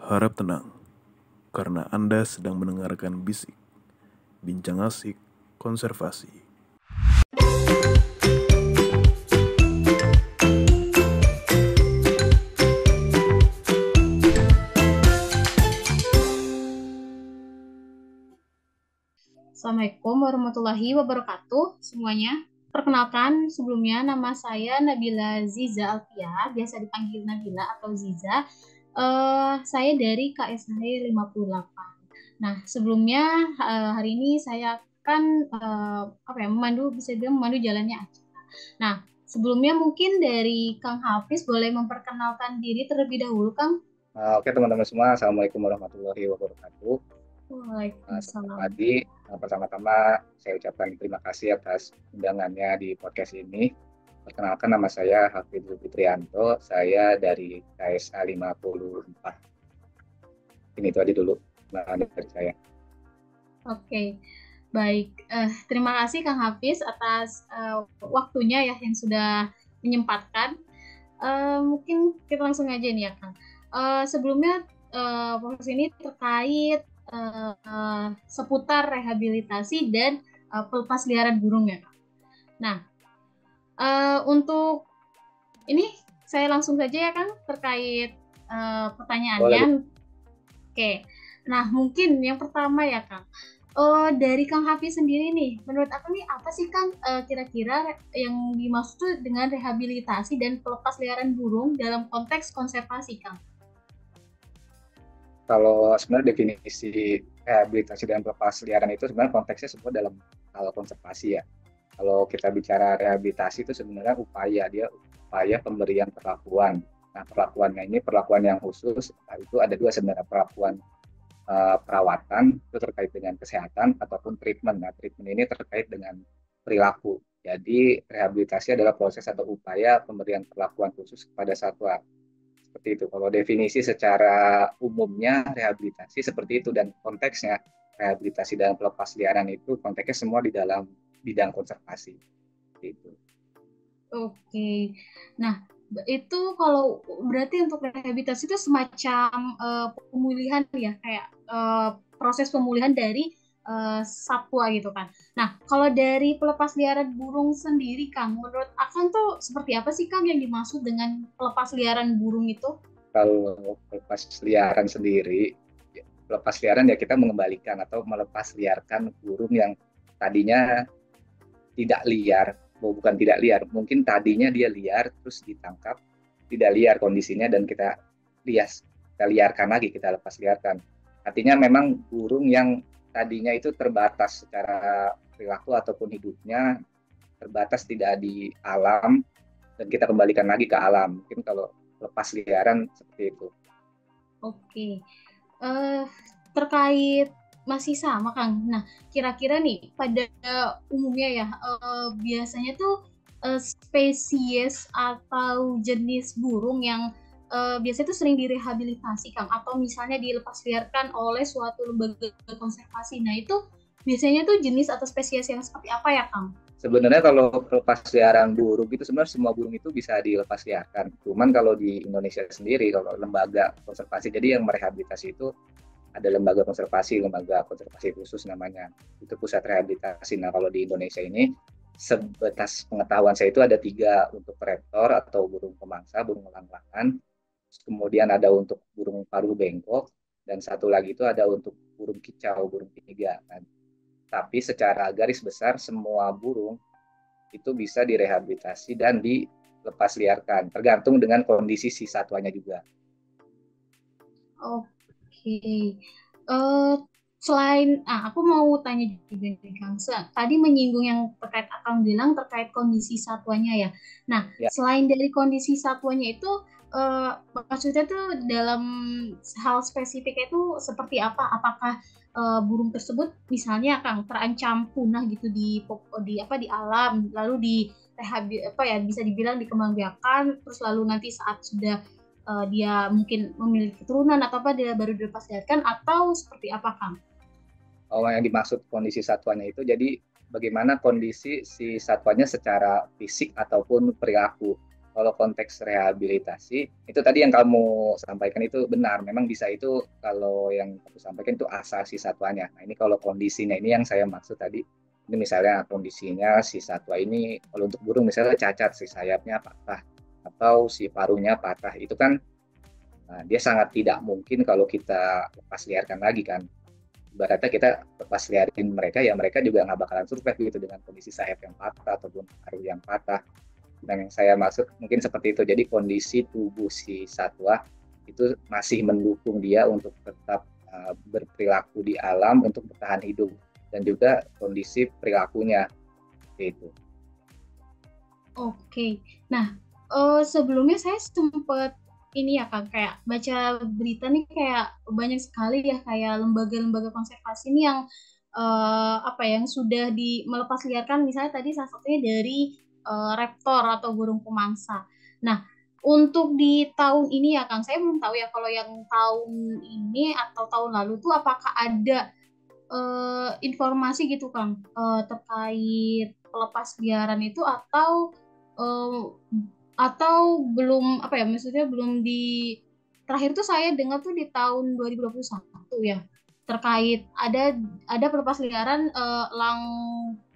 Harap tenang, karena Anda sedang mendengarkan Bisik, Bincang Asik Konservasi. Assalamualaikum warahmatullahi wabarakatuh semuanya. Perkenalkan sebelumnya nama saya Nabila Ziza Alfia, biasa dipanggil Nabila atau Ziza. Saya dari KSH 58. Nah, sebelumnya hari ini saya akan memandu jalannya acara. Nah, sebelumnya mungkin dari Kang Hafiz boleh memperkenalkan diri terlebih dahulu, Kang. Oke teman-teman semua, Assalamualaikum warahmatullahi wabarakatuh. Selamat Waalaikumsalam. pagi. Pertama-tama saya ucapkan terima kasih atas undangannya di podcast ini. Perkenalkan nama saya Hafidhul Fitrianto, saya dari KSA 54. Ini itu aja dulu dari saya. Oke, baik. Terima kasih Kang Hafiz atas waktunya ya yang sudah menyempatkan. Mungkin kita langsung aja nih ya Kang. Sebelumnya podcast ini terkait seputar rehabilitasi dan pelepas liaran burung ya Kang. Nah, untuk ini saya langsung saja ya Kang terkait Boleh. pertanyaannya. Oke, nah mungkin yang pertama ya Kang. Dari Kang Hafiz sendiri nih, menurut aku nih apa sih Kang kira-kira yang dimaksud dengan rehabilitasi dan pelepas liaran burung dalam konteks konservasi Kang? Kalau sebenarnya definisi rehabilitasi dan pelepas liaran itu sebenarnya konteksnya semua dalam hal konservasi ya. Kalau kita bicara rehabilitasi itu sebenarnya upaya pemberian perlakuan. Nah, perlakuannya ini perlakuan yang khusus. Nah, itu ada dua sebenarnya, perlakuan perawatan itu terkait dengan kesehatan ataupun treatment. Nah, treatment ini terkait dengan perilaku. Jadi, rehabilitasi adalah proses atau upaya pemberian perlakuan khusus kepada satwa. Seperti itu. Kalau definisi secara umumnya rehabilitasi seperti itu, dan konteksnya rehabilitasi dan pelepas liaran itu konteksnya semua di dalam bidang konservasi. Gitu. Oke, nah itu kalau berarti untuk rehabilitasi itu semacam pemulihan ya, kayak proses pemulihan dari satwa gitu kan. Nah, kalau dari pelepas liaran burung sendiri, Kang, menurut Akang tuh seperti apa sih, Kang, yang dimaksud dengan pelepas liaran burung itu? Kalau pelepas liaran sendiri, pelepas liaran ya kita mengembalikan atau melepas liarkan burung yang tadinya tidak liar, bukan tidak liar, mungkin tadinya dia liar terus ditangkap tidak liar kondisinya dan kita liarkan lagi, kita lepas liarkan. Artinya memang burung yang tadinya itu terbatas secara perilaku ataupun hidupnya, terbatas tidak di alam, dan kita kembalikan lagi ke alam. Mungkin kalau lepas liaran seperti itu. Oke, eh terkait masih sama Kang. Nah, kira-kira nih pada umumnya ya biasanya tuh spesies atau jenis burung yang biasanya tuh sering direhabilitasi Kang atau misalnya dilepas liarkan oleh suatu lembaga konservasi. Nah, itu biasanya tuh jenis atau spesies yang seperti apa ya Kang? Sebenarnya kalau pelepas liaran burung itu sebenarnya semua burung itu bisa dilepas liarkan. Cuman kalau di Indonesia sendiri, kalau lembaga konservasi, jadi yang merehabilitasi itu ada lembaga konservasi khusus namanya. Itu pusat rehabilitasi. Nah, kalau di Indonesia ini, sebatas pengetahuan saya itu ada 3 untuk raptor atau burung pemangsa, burung elang-elangan. Kemudian ada untuk burung paruh bengkok, dan satu lagi itu ada untuk burung kicau, burung piniga. Nah, tapi secara garis besar semua burung itu bisa direhabilitasi dan dilepas liarkan, tergantung dengan kondisi si satwanya juga. Oke. Selain, aku mau tanya juga nih, Kang. Tadi menyinggung yang terkait Akang bilang terkait kondisi satwanya ya. Nah, Ya, selain dari kondisi satwanya itu, maksudnya tuh dalam hal spesifik itu seperti apa? Apakah burung tersebut misalnya Kang terancam punah gitu di alam, lalu di bisa dibilang dikembangbiakan, terus lalu nanti saat sudah dia mungkin memiliki keturunan atau apa dia baru dilepas liarkan atau seperti apa Kang? yang dimaksud kondisi satwanya itu jadi bagaimana kondisi si satwanya secara fisik ataupun perilaku. kalau konteks rehabilitasi itu tadi yang kamu sampaikan itu benar. Memang bisa itu kalau yang aku sampaikan itu asasi satwanya. Nah, ini kalau kondisinya ini yang saya maksud tadi. Ini misalnya kondisinya si satwa ini kalau untuk burung misalnya cacat, si sayapnya patah atau si paruhnya patah. Itu kan dia sangat tidak mungkin kalau kita lepas liarkan lagi kan. Ibaratnya kita lepas liarin mereka, ya mereka juga nggak bakalan survive gitu dengan kondisi sayap yang patah ataupun paruh yang patah. Dan yang saya maksud mungkin seperti itu. Jadi kondisi tubuh si satwa itu masih mendukung dia untuk tetap berperilaku di alam untuk bertahan hidup, dan juga kondisi perilakunya itu. Oke. Nah, sebelumnya saya sempat ini ya Kak, kayak baca berita nih kayak banyak sekali ya kayak lembaga-lembaga konservasi ini yang apa ya, yang sudah melepas liarkan misalnya tadi salah satunya dari raptor atau burung pemangsa. Nah, untuk di tahun ini ya Kang, saya belum tahu ya kalau yang tahun ini atau tahun lalu tuh apakah ada informasi gitu Kang terkait pelepas liaran itu eh, atau belum apa ya, maksudnya belum terakhir tuh saya dengar tuh di tahun 2021 ya terkait ada pelepas liaran elang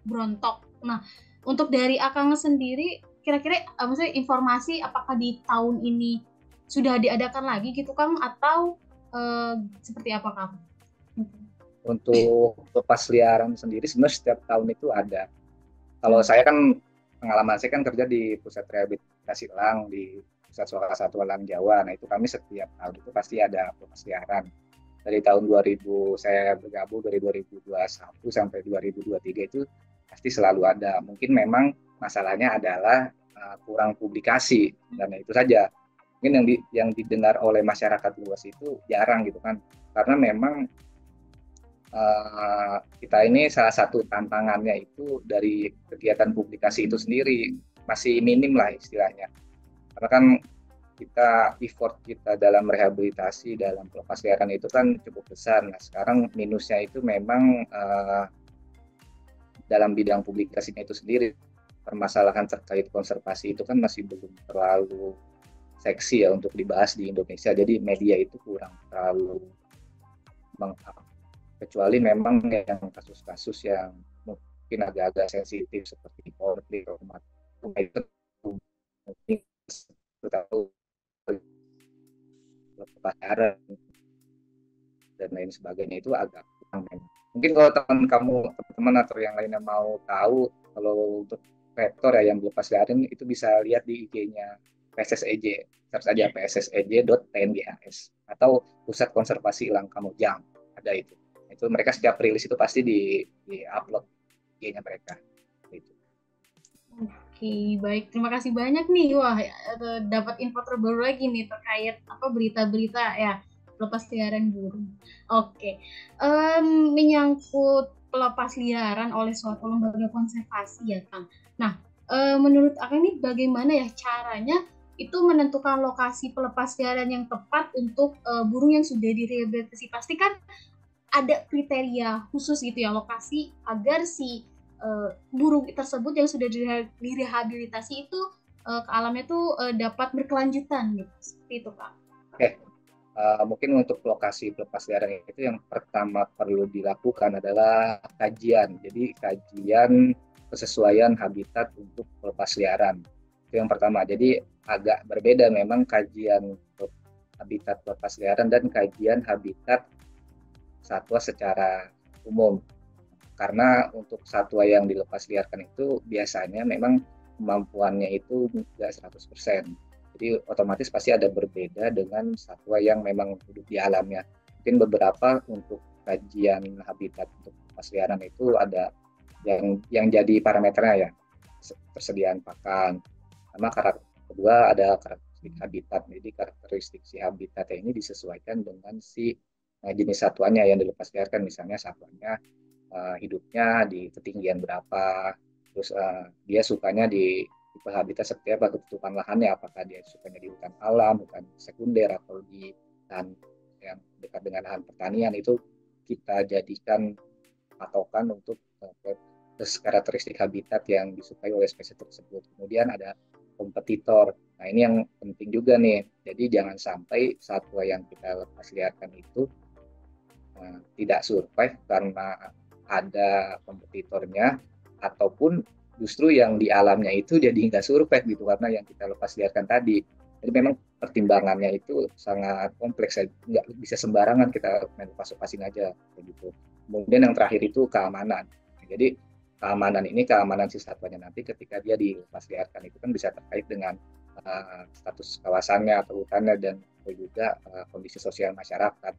brontok. Nah, untuk dari Akang sendiri kira-kira maksudnya informasi apakah di tahun ini sudah diadakan lagi gitu Kang atau seperti apa Kang? Untuk lepas liaran sendiri sebenarnya setiap tahun itu ada. Kalau saya kan pengalaman saya kan kerja di pusat rehabilitasi elang di pusat salah satu elang Jawa. Nah itu kami setiap tahun itu pasti ada pelepas liaran. Dari tahun 2000 saya bergabung dari 2021 sampai 2023 itu pasti selalu ada. Mungkin memang masalahnya adalah kurang publikasi, dan itu saja. Mungkin yang didengar oleh masyarakat luas itu jarang gitu kan, karena memang kita ini salah satu tantangannya itu dari kegiatan publikasi itu sendiri masih minim lah istilahnya, karena kan effort kita dalam rehabilitasi dalam pelepas liaran itu kan cukup besar. Nah sekarang minusnya itu memang dalam bidang publikasinya itu sendiri, permasalahan terkait konservasi itu kan masih belum terlalu seksi ya untuk dibahas di Indonesia, jadi media itu kurang terlalu kecuali memang yang kasus-kasus yang mungkin agak-agak sensitif seperti konflik rumah itu mungkin tahu pacaran dan lain sebagainya itu agak kurang. Mungkin kalau teman-teman atau yang lainnya mau tahu, kalau untuk vektor ya yang dilepas liarin itu bisa lihat di IG-nya PSSEJ, search aja pssej.tnghs atau Pusat Konservasi Elang Kamojang, ada itu. Itu mereka setiap rilis itu pasti di upload IG-nya mereka. Gitu. Oke, baik. Terima kasih banyak nih. Wah, dapat info terbaru lagi nih terkait apa berita-berita ya pelepas liaran burung. Oke, menyangkut pelepas liaran oleh suatu lembaga konservasi ya, Kang. Nah, menurut Akang ini bagaimana ya caranya itu menentukan lokasi pelepas liaran yang tepat untuk burung yang sudah direhabilitasi? Pasti kan ada kriteria khusus gitu ya lokasi agar si burung tersebut yang sudah direhabilitasi itu ke alamnya tuh dapat berkelanjutan gitu. Seperti itu Pak. Oke, mungkin untuk lokasi pelepas liaran itu yang pertama perlu dilakukan adalah kajian. Jadi kajian kesesuaian habitat untuk pelepas liaran. Itu yang pertama. Jadi agak berbeda memang kajian habitat pelepas liaran dan kajian habitat satwa secara umum. Karena untuk satwa yang dilepas liarkan itu biasanya memang kemampuannya itu tidak 100%. Jadi otomatis pasti ada berbeda dengan satwa yang memang hidup di alamnya. Mungkin beberapa untuk kajian habitat untuk lepas liaran itu ada yang jadi parameternya ya, persediaan pakan. Sama kedua ada karakteristik habitat. Jadi karakteristik si habitat ini disesuaikan dengan si jenis satwanya yang dilepas liarkan. Misalnya satwanya hidupnya di ketinggian berapa, terus dia sukanya di tipe habitat seperti apa, ketutupan lahannya, apakah dia sukanya di hutan alam, hutan sekunder, atau di lahan yang dekat dengan lahan pertanian. Itu kita jadikan patokan untuk karakteristik habitat yang disukai oleh spesies tersebut. Kemudian ada kompetitor. Nah, ini yang penting juga nih. Jadi jangan sampai satwa yang kita lepas liarkan itu tidak survive karena ada kompetitornya, ataupun justru yang di alamnya itu jadi nggak survive gitu karena yang kita lepas liarkan tadi. Jadi memang pertimbangannya itu sangat kompleks, nggak bisa sembarangan kita main lepas-lepasin aja gitu. Kemudian yang terakhir itu keamanan. Jadi keamanan si satwanya nanti ketika dia dilepas liarkan itu kan bisa terkait dengan status kawasannya atau hutannya dan juga kondisi sosial masyarakat.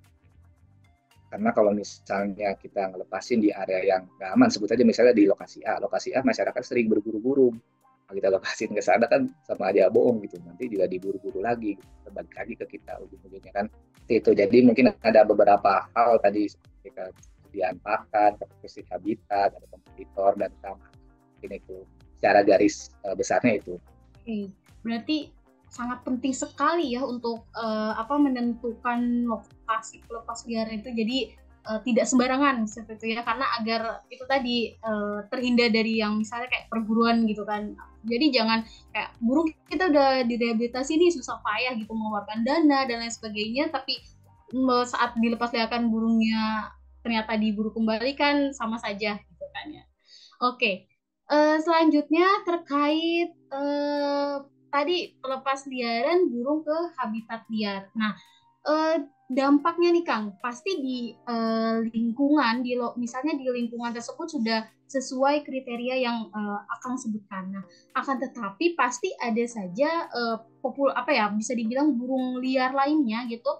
Karena kalau misalnya kita ngelepasin di area yang nggak aman, sebut aja misalnya di lokasi A masyarakat sering berburu-buru. Kalau kita lepasin ke sana kan sama aja bohong gitu, nanti juga diburu-buru lagi, gitu. Balik lagi ke kita ujung-ujungnya kan itu. Jadi mungkin ada beberapa hal tadi seperti kesediaan pakan, ketersediaan habitat, ada kompetitor dan keamanan. Ini itu secara garis besarnya itu. Oke, berarti sangat penting sekali ya untuk menentukan lokasi pelepas liaran itu, jadi tidak sembarangan seperti itu ya, karena agar itu tadi terhindar dari yang misalnya kayak perburuan gitu kan. Jadi jangan kayak burung kita udah direhabilitasi nih susah payah gitu mengeluarkan dana dan lain sebagainya, tapi saat dilepas liarkan burungnya ternyata diburu kembali kan sama saja gitu kan ya. Oke, selanjutnya terkait tadi pelepas liaran burung ke habitat liar. Nah, dampaknya nih Kang, pasti di lingkungan, misalnya di lingkungan tersebut sudah sesuai kriteria yang Akang sebutkan. Nah, akan tetapi pasti ada saja bisa dibilang burung liar lainnya gitu,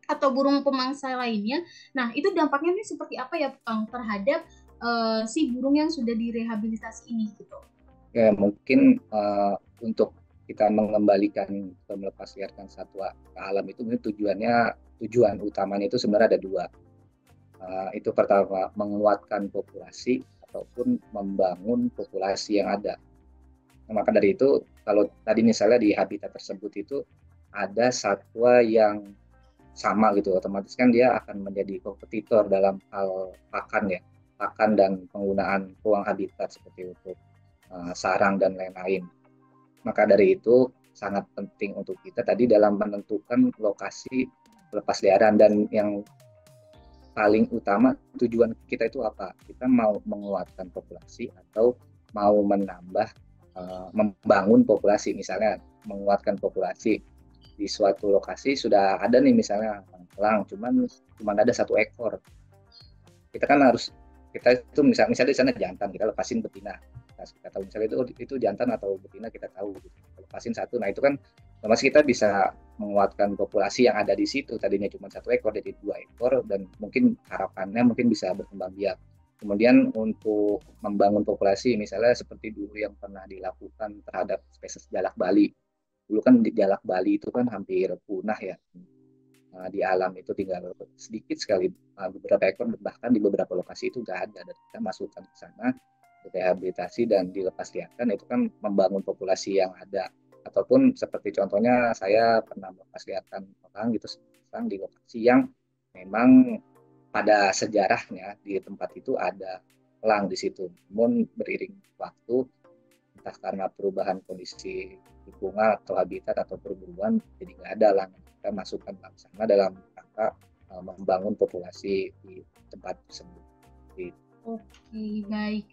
atau burung pemangsa lainnya. Nah, itu dampaknya nih seperti apa ya Kang terhadap si burung yang sudah direhabilitasi ini gitu? Ya, mungkin untuk kita mengembalikan atau melepas liarkan satwa ke alam itu tujuan utamanya itu sebenarnya ada dua. Itu pertama menguatkan populasi ataupun membangun populasi yang ada. Nah, maka dari itu kalau tadi misalnya di habitat tersebut itu ada satwa yang sama gitu, otomatis kan dia akan menjadi kompetitor dalam hal pakan dan penggunaan ruang habitat seperti untuk sarang dan lain-lain. Maka dari itu sangat penting untuk kita tadi dalam menentukan lokasi lepas liaran, dan yang paling utama tujuan kita itu apa? Kita mau menguatkan populasi atau mau membangun populasi. Misalnya menguatkan populasi di suatu lokasi sudah ada nih misalnya elang, cuman ada 1 ekor. Kita itu misalnya di sana jantan, kita lepasin betina. Kita tahu misalnya itu jantan atau betina, kita tahu gitu. Lepasin 1, nah itu kan otomatis kita bisa menguatkan populasi yang ada di situ. Tadinya cuma 1 ekor jadi 2 ekor, dan mungkin harapannya mungkin bisa berkembang biak. Kemudian untuk membangun populasi misalnya seperti dulu yang pernah dilakukan terhadap spesies jalak Bali. Dulu kan jalak Bali itu kan hampir punah ya. Di alam itu tinggal sedikit sekali, beberapa ekor, bahkan di beberapa lokasi itu nggak ada, dan kita masukkan ke sana rehabilitasi dan dilepas liarkan, itu kan membangun populasi yang ada. Ataupun seperti contohnya saya pernah melepas liarkan orang gitu di lokasi yang memang pada sejarahnya di tempat itu ada elang di situ, namun beriring waktu entah karena perubahan kondisi lingkungan atau habitat atau perburuan jadi nggak ada elang. Kita masukkan elang sana dalam rangka membangun populasi di tempat tersebut. Oke, baik.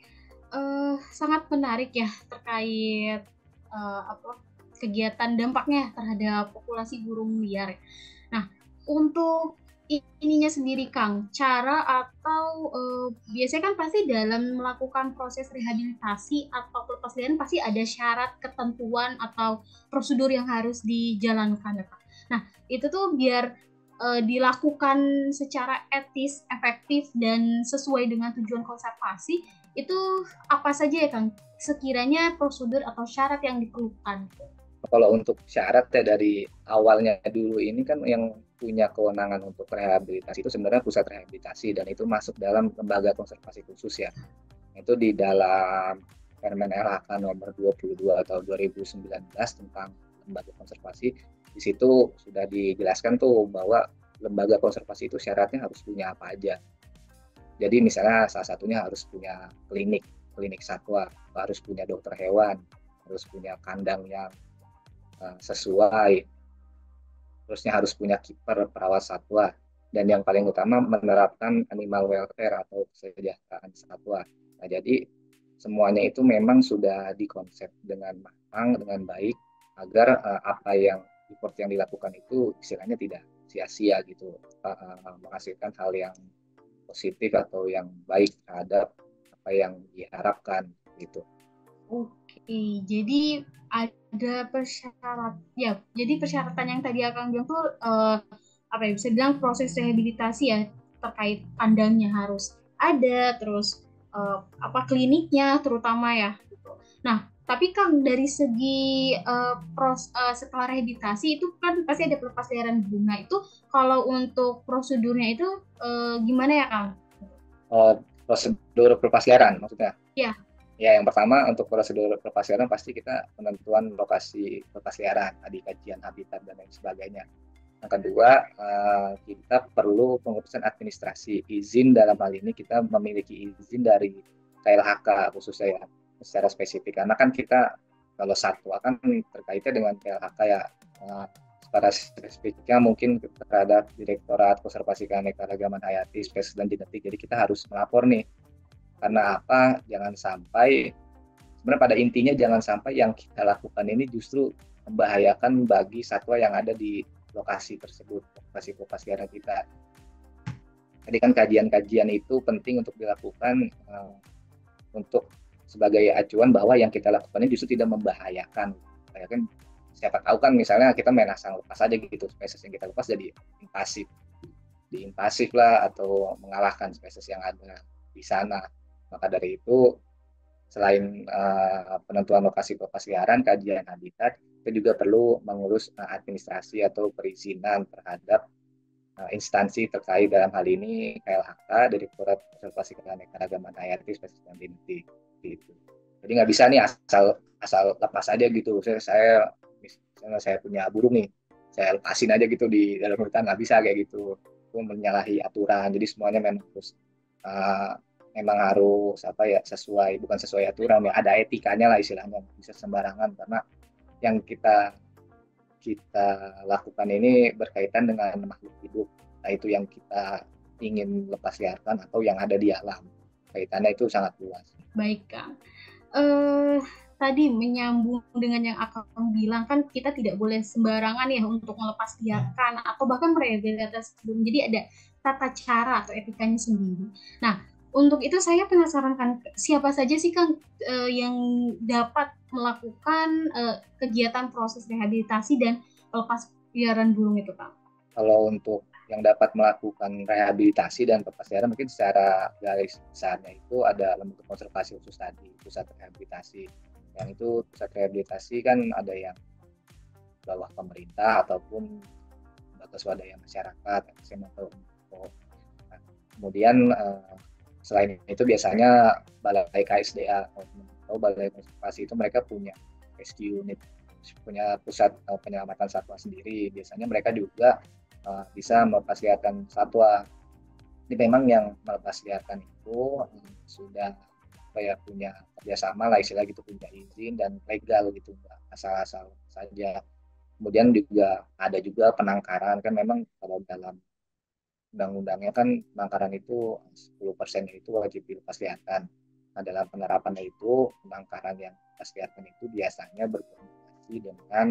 Sangat menarik ya terkait kegiatan dampaknya terhadap populasi burung liar. Nah, untuk ininya sendiri Kang, cara atau biasanya kan pasti dalam melakukan proses rehabilitasi atau pelepas liaran pasti ada syarat, ketentuan atau prosedur yang harus dijalankan ya Kang. Nah, itu tuh biar dilakukan secara etis, efektif, dan sesuai dengan tujuan konservasi, itu apa saja ya Kang sekiranya prosedur atau syarat yang diperlukan? Kalau untuk syarat ya dari awalnya dulu ini kan yang punya kewenangan untuk rehabilitasi itu sebenarnya pusat rehabilitasi, dan itu masuk dalam lembaga konservasi khusus ya. Itu di dalam Permen LHK nomor 22 tahun 2019 tentang lembaga konservasi. Di situ sudah dijelaskan tuh bahwa lembaga konservasi itu syaratnya harus punya apa aja. Jadi misalnya salah satunya harus punya klinik satwa, harus punya dokter hewan, harus punya kandang yang sesuai, terusnya harus punya kiper perawat satwa, dan yang paling utama menerapkan animal welfare atau kesejahteraan satwa. Nah, jadi semuanya itu memang sudah dikonsep dengan matang, dengan baik, agar apa yang effort yang dilakukan itu istilahnya tidak sia-sia gitu, menghasilkan hal yang positif atau yang baik terhadap apa yang diharapkan gitu. Oke, jadi ada jadi persyaratan yang tadi Akang bilang tuh apa ya, bisa bilang proses rehabilitasi ya, terkait kandangnya harus ada, terus apa kliniknya terutama ya gitu. Nah, tapi Kang dari segi setelah rehabilitasi itu kan pasti ada pelepasliaran bunga itu, kalau untuk prosedurnya itu gimana ya Kang? Prosedur pelepasliaran maksudnya? Ya. Ya, yang pertama untuk prosedur pelepasliaran pasti kita penentuan lokasi pelepasliaran, tadi kajian habitat dan lain sebagainya. Yang kedua, kita perlu pengurusan administrasi izin. Dalam hal ini kita memiliki izin dari KLHK khususnya ya, secara spesifik. Karena kan kita kalau satwa kan terkaitnya dengan KLHK ya, secara spesifiknya mungkin terhadap Direktorat Konservasi Keanekaragaman Hayati, Spesies dan Genetik. Jadi kita harus melapor nih. Karena apa? Jangan sampai, sebenarnya pada intinya jangan sampai yang kita lakukan ini justru membahayakan bagi satwa yang ada di lokasi tersebut, lokasi pelepasliaran kita. Jadi kan kajian-kajian itu penting untuk dilakukan untuk sebagai acuan bahwa yang kita lakukan ini justru tidak membahayakan. Kayak kan siapa tahu kan misalnya kita main asal lepas aja gitu, spesies yang kita lepas jadi invasif lah, atau mengalahkan spesies yang ada di sana. Maka dari itu, selain penentuan lokasi pelepasliaran, kajian habitat, kita juga perlu mengurus administrasi atau perizinan terhadap instansi terkait, dalam hal ini KLHK, Direktorat Konservasi Keanekaragaman Hayati, Spesies dan Genetik gitu. Jadi nggak bisa nih asal lepas aja gitu. Misalnya saya punya burung nih, saya lepasin aja gitu di dalam hutan, nggak bisa kayak gitu. Itu menyalahi aturan. Jadi semuanya memang harus bukan sesuai aturan ya, ada etikanya lah istilahnya, bisa sembarangan, karena yang kita lakukan ini berkaitan dengan makhluk hidup, nah itu yang kita ingin lepas liarkan atau yang ada di alam, kaitannya itu sangat luas. Baik Kang, tadi menyambung dengan yang Akang bilang, kan kita tidak boleh sembarangan ya untuk melepas liarkan atau bahkan merehabilitasi sebelum, jadi ada tata cara atau etikanya sendiri. Nah, untuk itu saya penasaran kan, siapa saja sih Kang yang dapat melakukan kegiatan proses rehabilitasi dan pelepas liaran burung itu Kang? Kalau untuk yang dapat melakukan rehabilitasi dan pelepasliaran mungkin secara garis besarnya itu ada lembaga konservasi khusus tadi, pusat rehabilitasi. Yang itu pusat rehabilitasi kan ada yang bawah pemerintah ataupun batas swadaya masyarakat, atau kemudian selain itu biasanya balai KSDA atau balai konservasi itu mereka punya rescue unit, punya pusat penyelamatan satwa sendiri. Biasanya mereka juga bisa melepasliarkan satwa. Ini memang yang melepasliarkan itu sudah punya kerjasama lah istilah gitu, punya izin dan legal gitu, nggak asal-asal saja. Kemudian juga ada juga penangkaran, kan memang kalau dalam undang-undangnya kan penangkaran itu 10% itu wajib dilepasliarkan. Nah, dalam penerapannya itu penangkaran yang dilepasliarkan itu biasanya berkoordinasi dengan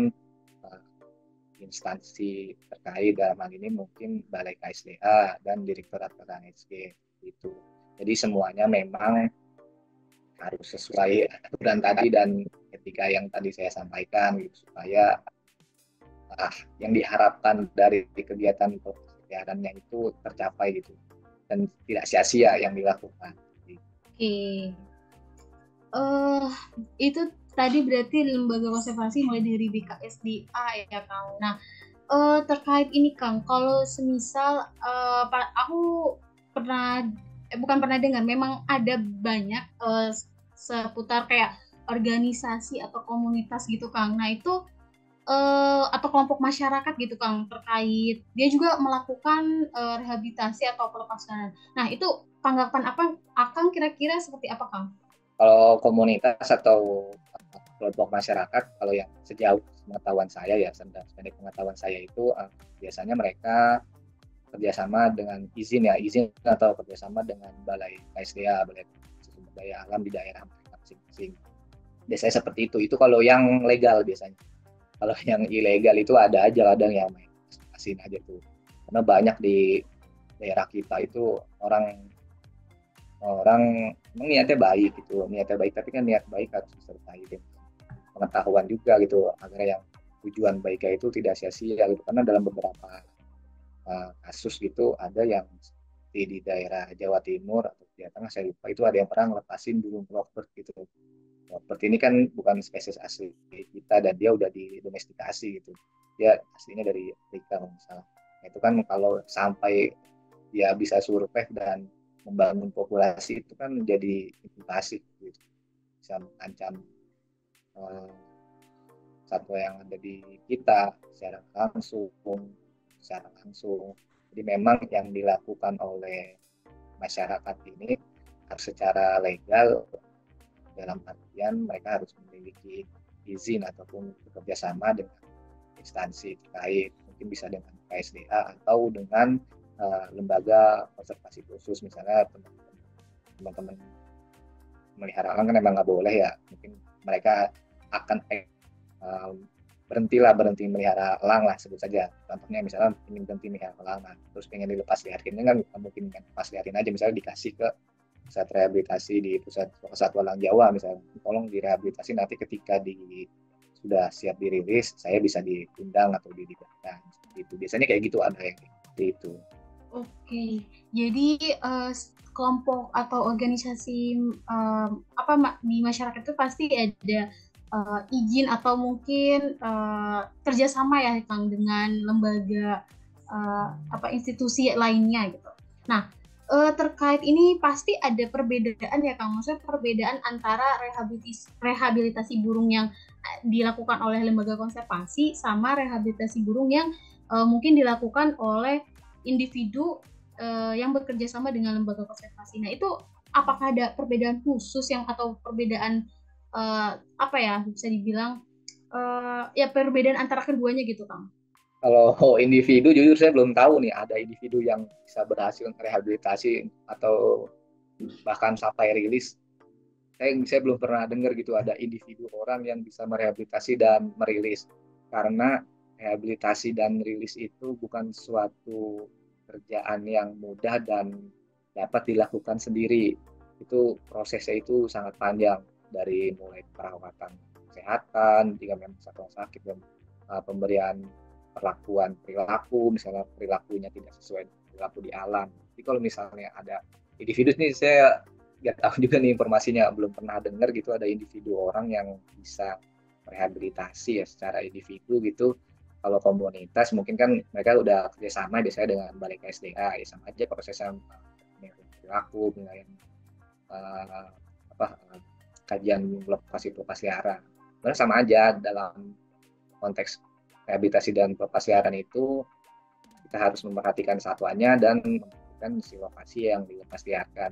instansi terkait, dalam hal ini mungkin Balai KSDA dan Direktorat Pertanian SG gitu. Jadi semuanya memang harus sesuai aturan tadi dan etika yang tadi saya sampaikan gitu, supaya yang diharapkan dari kegiatan peliharannya itu tercapai gitu dan tidak sia-sia yang dilakukan. Oke. Itu tadi berarti lembaga konservasi mulai dari BKSDA ya Kang. Nah, terkait ini Kang, kalau semisal aku bukan pernah dengar, memang ada banyak seputar kayak organisasi atau komunitas gitu Kang. Nah itu atau kelompok masyarakat gitu Kang, terkait dia juga melakukan rehabilitasi atau pelepasan. Nah itu tanggapan Akang kira-kira seperti apa Kang? Kalau komunitas atau kelompok masyarakat, kalau yang sejauh pengetahuan saya ya, sependek pengetahuan saya itu biasanya mereka kerjasama dengan izin atau kerjasama dengan balai KSDA, balai sumber daya alam di daerah mereka masing-masing. Biasanya seperti itu. Itu kalau yang legal biasanya. Kalau yang ilegal itu ada aja kadang yang main asin aja tuh. Karena banyak di daerah kita itu orang niatnya baik gitu, niatnya baik, tapi kan niat baik harus disertai dengan pengetahuan juga gitu, agar yang tujuan baiknya itu tidak sia-sia gitu. Karena dalam beberapa kasus gitu ada yang di daerah Jawa Timur atau Jawa Tengah saya lupa, itu ada yang pernah ngelepasin burung lovebird gitu. Lovebird ini kan bukan spesies asli kita dan dia udah didomestikasi gitu, dia aslinya dari Afrika misalnya. Itu kan kalau sampai dia bisa survive dan membangun populasi itu kan jadi invasif gitu, bisa mengancam satwa yang ada di kita secara langsung. Jadi memang yang dilakukan oleh masyarakat ini harus secara legal, dalam artian mereka harus memiliki izin ataupun bekerja sama dengan instansi terkait, mungkin bisa dengan KSDA atau dengan lembaga konservasi khusus, misalnya teman-teman melihara elang kan memang nggak boleh ya, mungkin mereka akan berhenti melihara elang lah, sebut saja contohnya misalnya ingin berhenti melihara elang, terus pengen dilepas liarin kan mungkin lepas liarin aja, misalnya dikasih ke pusat rehabilitasi di pusat satwa elang Jawa misalnya, tolong direhabilitasi, nanti ketika sudah siap dirilis saya bisa diundang atau dilibatkan, itu biasanya kayak gitu, ada yang seperti itu. Oke, jadi kelompok atau organisasi di masyarakat itu pasti ada izin atau mungkin kerjasama ya Kang dengan lembaga institusi lainnya gitu. Nah, terkait ini pasti ada perbedaan ya Kang, maksudnya perbedaan antara rehabilitasi burung yang dilakukan oleh lembaga konservasi sama rehabilitasi burung yang mungkin dilakukan oleh individu yang bekerja sama dengan lembaga konservasi. Nah, itu apakah ada perbedaan khusus atau perbedaan bisa dibilang perbedaan antara keduanya gitu, Kang? Kalau individu jujur saya belum tahu nih ada individu yang bisa berhasil rehabilitasi atau bahkan sampai rilis. Saya belum pernah dengar gitu ada individu orang yang bisa merehabilitasi dan merilis, karena rehabilitasi dan rilis itu bukan suatu kerjaan yang mudah dan dapat dilakukan sendiri. Itu prosesnya itu sangat panjang, dari mulai perawatan kesehatan jika memang satwa sakit, dan pemberian perlakuan perilaku, misalnya perilakunya tidak sesuai perilaku di alam. Jadi kalau misalnya ada individu ini, saya nggak tahu juga nih informasinya, belum pernah dengar gitu ada individu orang yang bisa rehabilitasi ya secara individu gitu. Kalau komunitas mungkin kan mereka udah kerjasama biasanya dengan balai KSDA, ya sama aja prosesnya, perilaku, penilaian kajian lokasi pelepas liaran. Sebenarnya sama aja dalam konteks rehabilitasi dan pelepas liaran itu, kita harus memperhatikan satwanya dan memperhatikan si lokasi yang dilepas liarkan.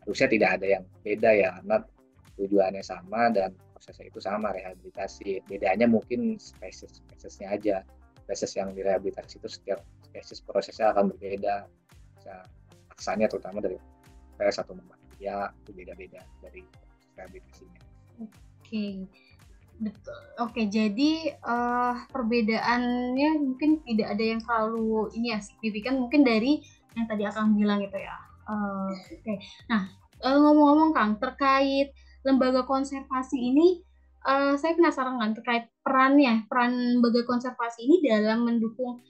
Harusnya tidak ada yang beda ya, karena tujuannya sama dan prosesnya itu sama, rehabilitasi. Bedanya mungkin spesiesnya aja. Spesies yang direhabilitasi itu setiap spesies prosesnya akan berbeda. Aksanya terutama dari spesies atau manusia itu beda-beda dari rehabilitasinya. Oke, betul. Oke, jadi perbedaannya mungkin tidak ada yang terlalu signifikan, mungkin dari yang tadi Akang bilang gitu ya. Oke. Nah, ngomong-ngomong Kang, terkait lembaga konservasi ini, saya penasaran kan terkait peran lembaga konservasi ini dalam mendukung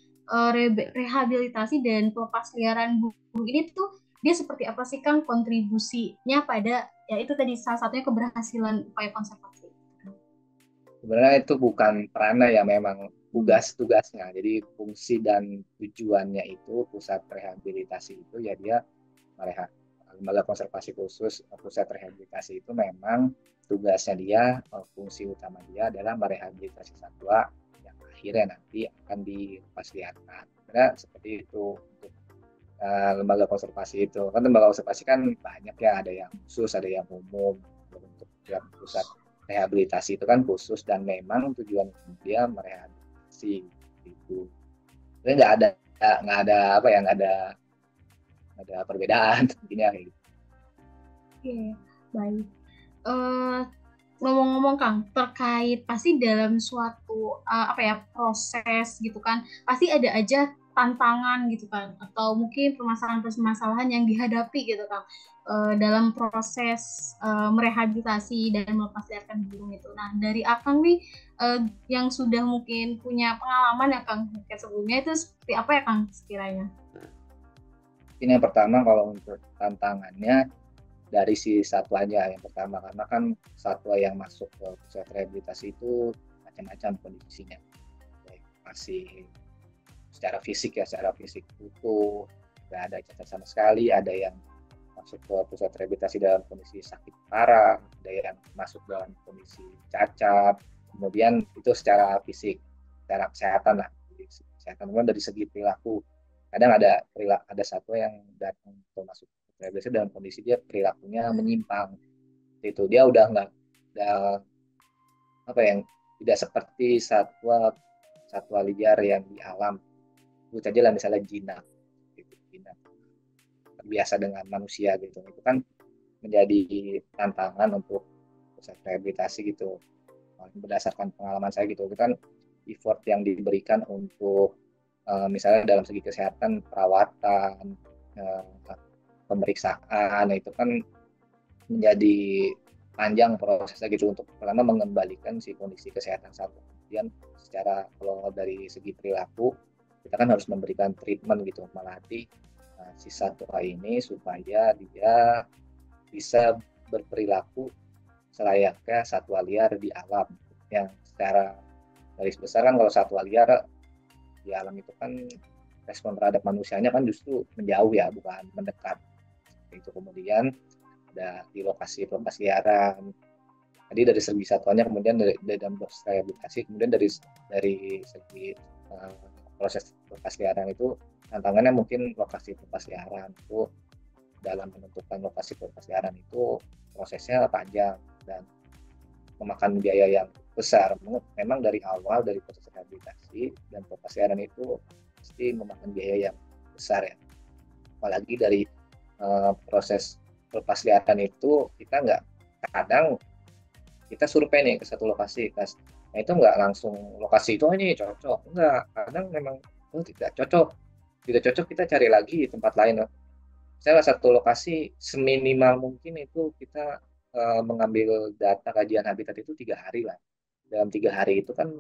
rehabilitasi dan pelepasliaran burung ini tuh dia seperti apa sih Kang kontribusinya pada ya itu tadi salah satunya keberhasilan upaya konservasi. Sebenarnya itu bukan perannya ya, memang tugasnya. Jadi fungsi dan tujuannya itu pusat rehabilitasi itu ya dia lembaga konservasi khusus pusat rehabilitasi itu memang tugasnya dia, fungsi utama dia adalah merehabilitasi satwa yang akhirnya nanti akan dilepasliarkan. Sebenarnya seperti itu untuk lembaga konservasi itu. Kan lembaga konservasi kan banyak ya, ada yang khusus, ada yang umum. Untuk yang pusat rehabilitasi itu kan khusus dan memang tujuan dia merehabilitasi gitu. Jadi nggak ada apa ya nggak ada perbedaan intinya kayak gitu. Oke, baik. Eh, Ngomong-ngomong Kang, terkait pasti dalam suatu apa ya proses gitu kan, pasti ada aja tantangan gitu kan, atau mungkin permasalahan-permasalahan yang dihadapi gitu kan dalam proses merehabilitasi dan melepasliarkan burung itu. Nah, dari Akang nih yang sudah mungkin punya pengalaman ya Kang, mungkin sebelumnya itu seperti apa ya Kang sekiranya? Ini yang pertama kalau untuk tantangannya dari si satwanya yang pertama karena kan satwa yang masuk ke pusat rehabilitasi itu macam-macam kondisinya. Masih secara fisik utuh, nggak ada cacat sama sekali, ada yang masuk ke pusat rehabilitasi dalam kondisi sakit parah, ada yang masuk dalam kondisi cacat, kemudian itu secara fisik, secara kesehatan lah, kesehatan kemudian dari segi perilaku, kadang ada satwa yang datang atau masuk ke rehabilitasi dalam kondisi dia perilakunya menyimpang, itu dia udah nggak udah apa yang tidak seperti satwa satwa liar yang di alam, itu saja lah misalnya jinak, gitu, jinak terbiasa dengan manusia gitu, itu kan menjadi tantangan untuk proses rehabilitasi gitu. Berdasarkan pengalaman saya gitu, itu kan effort yang diberikan untuk misalnya dalam segi kesehatan, perawatan, pemeriksaan, itu kan menjadi panjang prosesnya gitu untuk pertama mengembalikan si kondisi kesehatan satu. Kemudian secara kalau dari segi perilaku kita kan harus memberikan treatment gitu, melatih si satwa ini supaya dia bisa berperilaku selayaknya satwa liar di alam, yang secara garis besar kan kalau satwa liar di alam itu kan respon terhadap manusianya kan justru menjauh ya, bukan mendekat. Itu kemudian ada di lokasi pelepas liaran. Jadi dari segi satwanya, kemudian dari dalam proses rehabilitasi, kemudian dari segi proses pelepas liaran itu tantangannya mungkin lokasi pelepas liaran itu, dalam menentukan lokasi pelepas liaran itu prosesnya panjang dan memakan biaya yang besar. Memang dari awal dari proses rehabilitasi dan pelepas liaran itu pasti memakan biaya yang besar ya. Apalagi dari proses pelepas liaran itu kita nggak, kadang kita survei nih ke satu lokasi, nah itu nggak langsung lokasi itu ini cocok, nggak, kadang memang tidak cocok kita cari lagi di tempat lain. Salah satu lokasi seminimal mungkin itu kita mengambil data kajian habitat itu 3 hari lah. Dalam 3 hari itu kan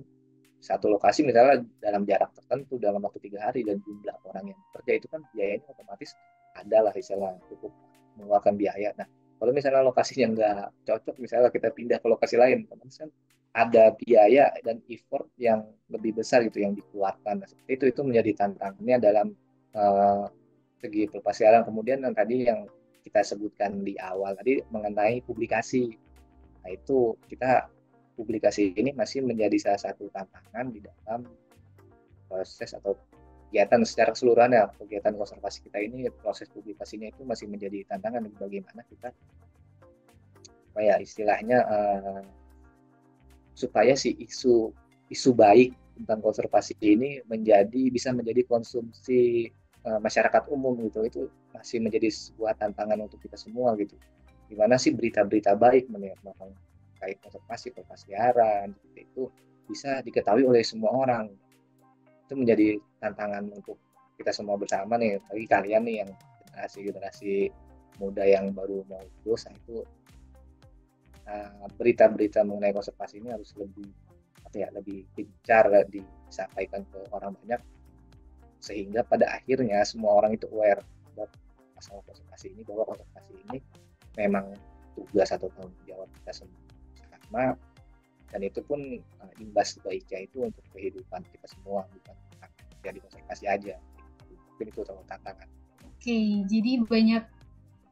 satu lokasi misalnya dalam jarak tertentu dalam waktu 3 hari dan jumlah orang yang bekerja itu kan biayanya otomatis ada lah, istilah cukup mengeluarkan biaya. Nah, kalau misalnya lokasinya nggak cocok, misalnya kita pindah ke lokasi lain, otomatis kan ada biaya dan effort yang lebih besar gitu yang dikeluarkan. Nah, seperti itu menjadi tantangannya dalam uh, segi pelepas liaran. Kemudian yang tadi yang kita sebutkan di awal tadi mengenai publikasi, nah itu kita publikasi ini masih menjadi salah satu tantangan di dalam proses atau kegiatan secara keseluruhan ya, kegiatan konservasi kita ini, proses publikasinya itu masih menjadi tantangan bagaimana kita apa ya istilahnya supaya si isu baik tentang konservasi ini bisa menjadi konsumsi masyarakat umum gitu. Itu masih menjadi sebuah tantangan untuk kita semua gitu. Gimana sih berita-berita baik mengenai konservasi, pelepas liaran itu bisa diketahui oleh semua orang. Itu menjadi tantangan untuk kita semua bersama nih, bagi kalian nih yang generasi muda yang baru mau lulus, itu berita-berita mengenai konservasi ini harus lebih gencar disampaikan ke orang banyak, sehingga pada akhirnya semua orang itu aware bahwa masalah konservasi ini, bahwa konservasi ini memang tugas atau tanggung jawab kita semua sama, dan itu pun imbas baiknya itu untuk kehidupan kita semua, bukan jadi konservasi aja. Mungkin itu tantangan. Oke, jadi banyak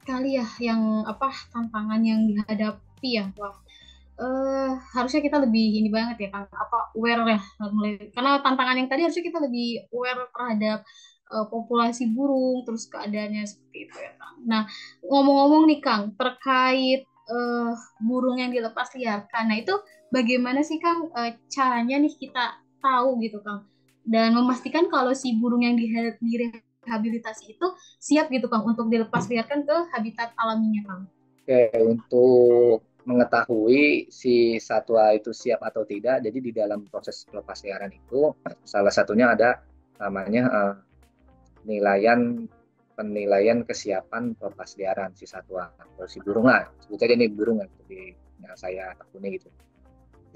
kali ya yang tantangan yang dihadapi ya. Wah, harusnya kita lebih ini banget ya kan aware ya, karena tantangan yang tadi harusnya kita lebih aware terhadap populasi burung terus keadaannya seperti itu ya Kang. Nah, ngomong-ngomong nih Kang terkait burung yang dilepas liarkan. Nah itu bagaimana sih Kang caranya nih kita tahu gitu Kang, dan memastikan kalau si burung yang direhabilitasi itu siap gitu Kang untuk dilepas liarkan ke habitat alaminya Kang. Oke, untuk mengetahui si satwa itu siap atau tidak, jadi di dalam proses pelepasliaran itu salah satunya ada namanya penilaian penilaian kesiapan pelepasliaran si satwa atau si burung lah. Sebut saja ini burung yang saya tekuni gitu.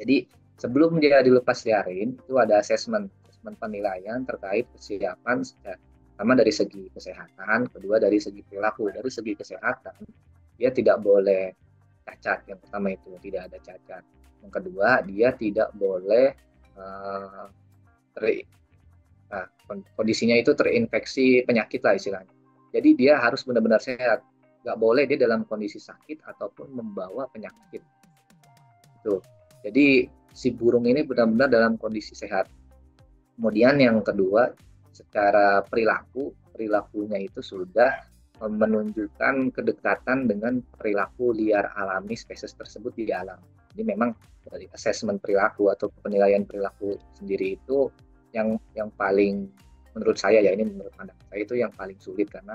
Jadi sebelum dia dilepas liarin itu ada asesmen penilaian terkait kesiapan pertama dari segi kesehatan, kedua dari segi perilaku. Dari segi kesehatan dia tidak boleh cacat, yang pertama itu tidak ada cacat. Yang kedua dia tidak boleh kondisinya itu terinfeksi penyakit lah istilahnya. Jadi dia harus benar-benar sehat, nggak boleh dia dalam kondisi sakit ataupun membawa penyakit. Itu. Jadi si burung ini benar-benar dalam kondisi sehat. Kemudian yang kedua, secara perilakunya itu sudah menunjukkan kedekatan dengan perilaku liar alami spesies tersebut di alam. Jadi memang dari asesmen perilaku atau penilaian perilaku sendiri itu yang paling menurut saya ya, ini menurut pandangan saya itu yang paling sulit, karena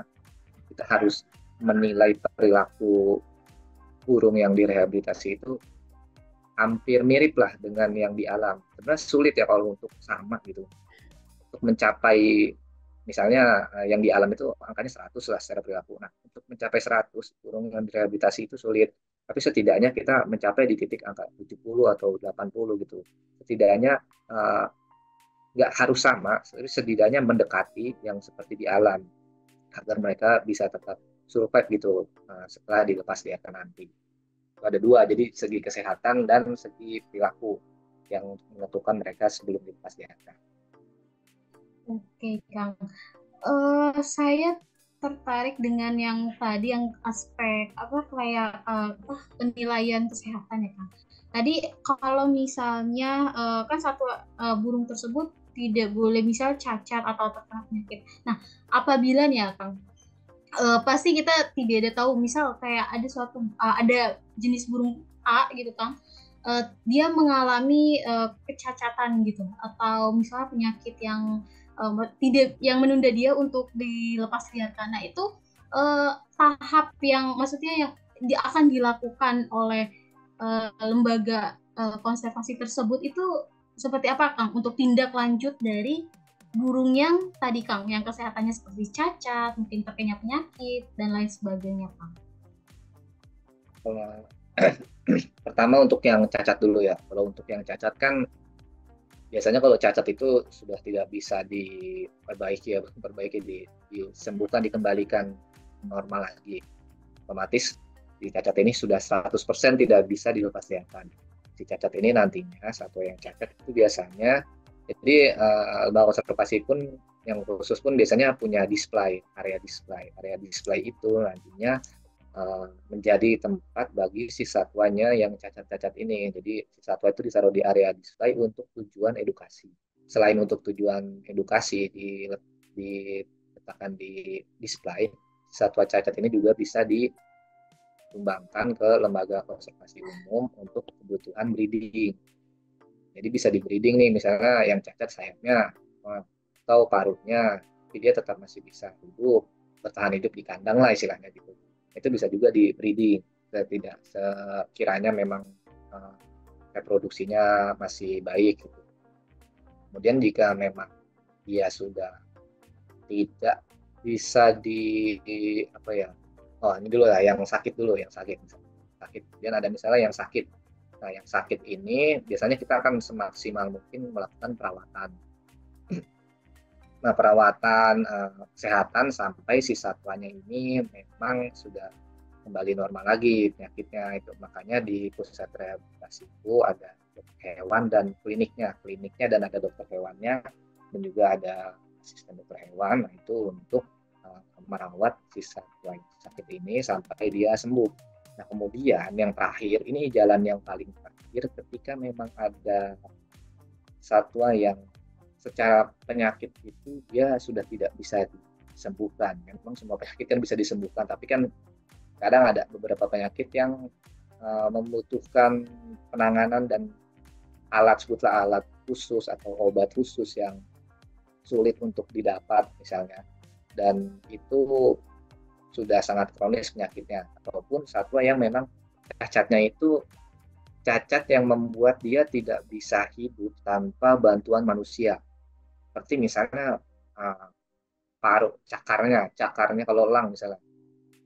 kita harus menilai perilaku burung yang direhabilitasi itu hampir mirip lah dengan yang di alam. Sebenarnya sulit ya kalau untuk sama gitu. Untuk mencapai misalnya yang di alam itu angkanya 100 lah secara perilaku. Nah, untuk mencapai 100 burung yang direhabilitasi itu sulit. Tapi setidaknya kita mencapai di titik angka 70 atau 80 gitu. Setidaknya nggak harus sama, tapi setidaknya mendekati yang seperti di alam agar mereka bisa tetap survive gitu setelah dilepas liarkan nanti. Ada dua, jadi segi kesehatan dan segi perilaku yang menentukan mereka sebelum dilepas liarkan. Oke Kang, saya tertarik dengan yang tadi yang aspek kayak penilaian kesehatan ya Kang. Tadi kalau misalnya kan satu burung tersebut tidak boleh misal cacat atau terkena penyakit. Nah, apabila nih ya Kang, pasti kita tidak ada tahu misal kayak ada jenis burung A gitu Kang, dia mengalami kecacatan gitu atau misalnya penyakit yang tidak yang menunda dia untuk dilepas liarkan. Nah itu tahap yang maksudnya yang akan dilakukan oleh lembaga konservasi tersebut itu seperti apa Kang untuk tindak lanjut dari burung yang tadi Kang yang kesehatannya seperti cacat, mungkin terkena penyakit dan lain sebagainya Kang. Pertama untuk yang cacat dulu ya. Kalau untuk yang cacat kan biasanya kalau cacat itu sudah tidak bisa diperbaiki disembuhkan, dikembalikan normal lagi. Otomatis si cacat ini sudah 100% tidak bisa dilepas liarkan. Si cacat ini nantinya, satwa yang cacat itu biasanya, jadi lembaga konservasi pun yang khusus pun biasanya punya area display itu nantinya menjadi tempat bagi si satwanya yang cacat-cacat ini. Jadi si satwa itu ditaruh di area display untuk tujuan edukasi. Selain untuk tujuan edukasi diletakkan di display, satwa cacat ini juga bisa dikembangkan ke lembaga konservasi umum untuk kebutuhan breeding. Jadi bisa di breeding nih, misalnya yang cacat sayapnya atau paruhnya, tapi dia tetap masih bisa bertahan hidup di kandang lah istilahnya gitu. Itu bisa juga di breeding, tidak sekiranya memang reproduksinya masih baik gitu. Kemudian jika memang dia sudah tidak bisa ini dulu lah yang sakit. Kemudian ada misalnya yang sakit. Nah, yang sakit ini biasanya kita akan semaksimal mungkin melakukan perawatan. Nah, perawatan kesehatan sampai si satwanya ini memang sudah kembali normal lagi penyakitnya itu. Makanya di pusat rehabilitasi itu ada dokter hewan dan kliniknya dan ada dokter hewannya dan juga ada asisten dokter hewan. Nah, itu untuk merawat si satwa yang sakit ini sampai dia sembuh. Nah, kemudian yang terakhir, ini jalan yang paling terakhir ketika memang ada satwa yang secara penyakit itu dia sudah tidak bisa disembuhkan. Memang semua penyakit kan bisa disembuhkan, tapi kan kadang ada beberapa penyakit yang membutuhkan penanganan dan sebutlah alat khusus atau obat khusus yang sulit untuk didapat misalnya, dan itu sudah sangat kronis penyakitnya, ataupun satwa yang memang cacatnya itu cacat yang membuat dia tidak bisa hidup tanpa bantuan manusia, seperti misalnya paruh cakarnya kalau elang misalnya,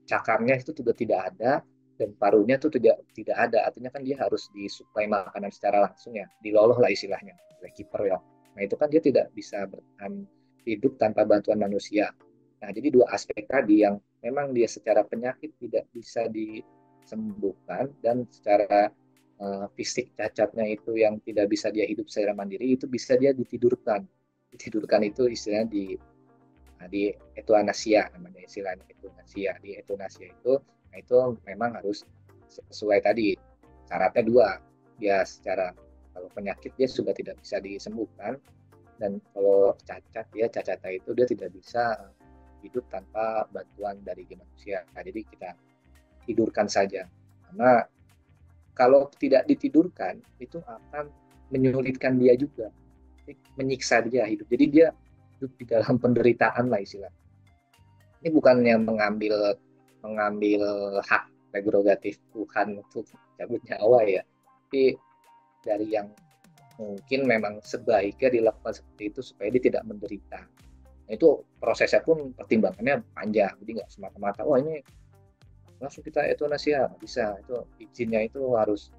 cakarnya itu sudah tidak ada dan paruhnya itu tidak ada, artinya kan dia harus disuplai makanan secara langsung ya, diloloh lah istilahnya oleh kiper ya. Nah itu kan dia tidak bisa bertahan hidup tanpa bantuan manusia. Nah jadi dua aspek tadi yang memang dia secara penyakit tidak bisa disembuhkan, dan secara fisik cacatnya itu yang tidak bisa dia hidup secara mandiri, itu bisa dia ditidurkan itu istilahnya di euthanasia, namanya istilahnya euthanasia. Di euthanasia itu, nah itu memang harus sesuai tadi syaratnya dua, dia secara kalau penyakit dia sudah tidak bisa disembuhkan, dan kalau cacatnya itu dia tidak bisa hidup tanpa bantuan dari manusia. Nah, jadi kita tidurkan saja, karena kalau tidak ditidurkan itu akan menyulitkan dia juga, menyiksa dia hidup. Jadi dia hidup di dalam penderitaan lah istilah. Ini bukannya mengambil hak prerogatif Tuhan untuk cabut nyawa ya, tapi dari yang mungkin memang sebaiknya dilakukan seperti itu supaya dia tidak menderita. Nah, itu prosesnya pun pertimbangannya panjang, jadi nggak semata-mata ini langsung kita euthanasia, bisa. Itu izinnya itu harus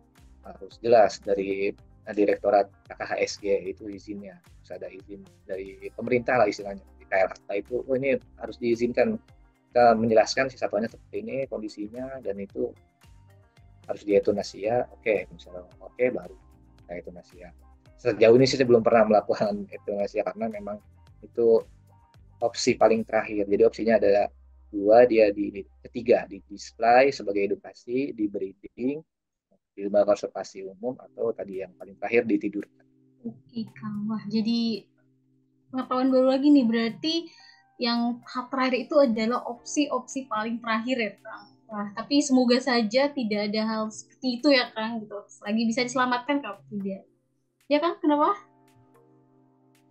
jelas dari Direktorat KKHSG, itu izinnya harus ada izin dari pemerintah lah istilahnya. Di KLHK itu ini harus diizinkan, kita menjelaskan si satwanya seperti ini kondisinya dan itu harus dieuthanasia. Oke, misalnya baru kita euthanasia. Sejauh ini sih saya belum pernah melakukan euthanasia karena memang itu opsi paling terakhir. Jadi opsinya adalah dua, dia ketiga di display sebagai edukasi, di breeding di lembaga konservasi umum, atau tadi yang paling terakhir ditidurkan. Oke Kang, wah jadi pengetahuan baru lagi nih, berarti yang tahap terakhir itu adalah opsi paling terakhir ya Kang. Wah, tapi semoga saja tidak ada hal seperti itu ya Kang, gitu. Lagi bisa diselamatkan kalau tidak. Ya Kang, kenapa?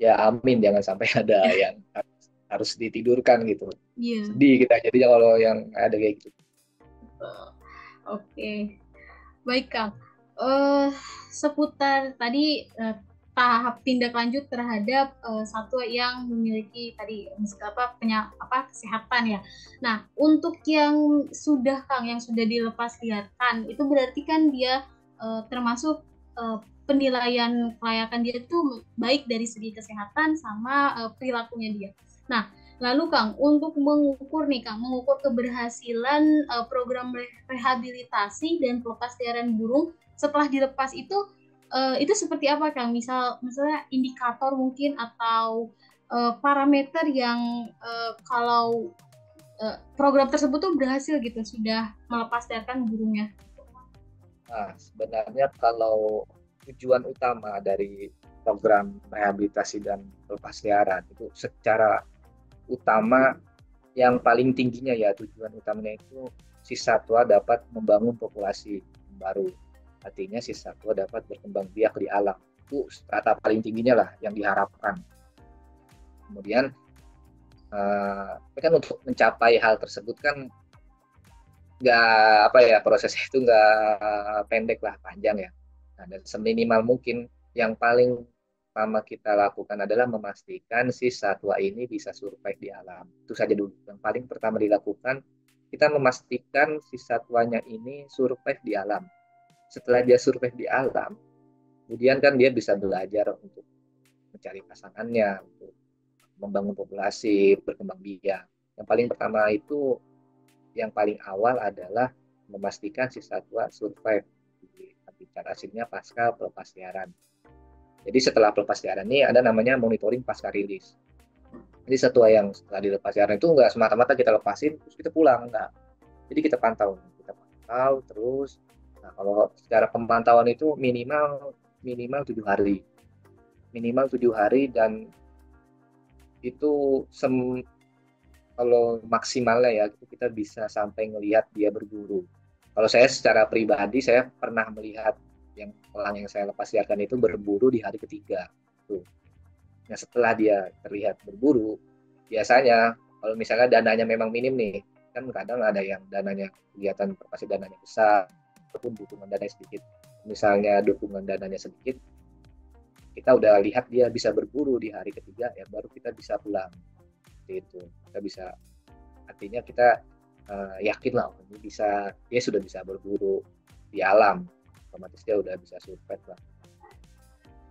Ya amin, jangan sampai ada yang harus ditidurkan gitu. Iya. Sedih kita jadinya kalau yang ada kayak gitu. Oke. Baik Kang, seputar tadi tahap tindak lanjut terhadap satwa yang memiliki tadi kesehatan ya. Nah, untuk yang sudah Kang, yang sudah dilepas liarkan, itu berarti kan dia termasuk penilaian kelayakan dia itu baik dari segi kesehatan sama perilakunya dia. Nah, lalu Kang, untuk mengukur keberhasilan program rehabilitasi dan pelepasliaran burung setelah dilepas itu seperti apa Kang? Misalnya indikator mungkin atau parameter yang kalau program tersebut tuh berhasil gitu, sudah melepasliarkan burungnya. Nah, sebenarnya kalau tujuan utama dari program rehabilitasi dan pelepasliaran itu secara utama yang paling tingginya ya, tujuan utamanya itu si satwa dapat membangun populasi baru, artinya si satwa dapat berkembang biak di alam. Itu strata paling tingginya lah yang diharapkan. Kemudian kan untuk mencapai hal tersebut kan prosesnya itu nggak pendek lah, panjang ya. Nah, dan seminimal mungkin yang paling pertama kita lakukan adalah memastikan si satwa ini bisa survive di alam. Itu saja dulu. Yang paling pertama dilakukan, kita memastikan si satwanya ini survive di alam. Setelah dia survive di alam, kemudian kan dia bisa belajar untuk mencari pasangannya, untuk membangun populasi, berkembang biak. Yang paling pertama itu, yang paling awal adalah memastikan si satwa survive. Bicara hasilnya pasca pelepasliaran. Jadi setelah pelepasliaran ini ada namanya monitoring pasca rilis. Jadi satwa yang setelah dilepasliaran itu nggak semata-mata kita lepasin terus kita pulang, enggak. Jadi kita pantau terus. Nah, kalau secara pemantauan itu minimal 7 hari. Minimal 7 hari, dan itu kalau maksimalnya ya kita bisa sampai ngelihat dia berburu. Kalau saya secara pribadi, saya pernah melihat yang elang yang saya lepas liarkan itu berburu di hari ketiga. Tuh. Nah, setelah dia terlihat berburu, biasanya kalau misalnya dananya memang minim nih, kan kadang ada yang dananya kegiatan pasti dananya besar, ataupun dukungan dananya sedikit. Misalnya dukungan dananya sedikit, kita udah lihat dia bisa berburu di hari ketiga, ya baru kita bisa pulang. Itu kita bisa, artinya kita yakin lah ini bisa, dia sudah bisa berburu di alam, otomatis dia udah bisa survive lah.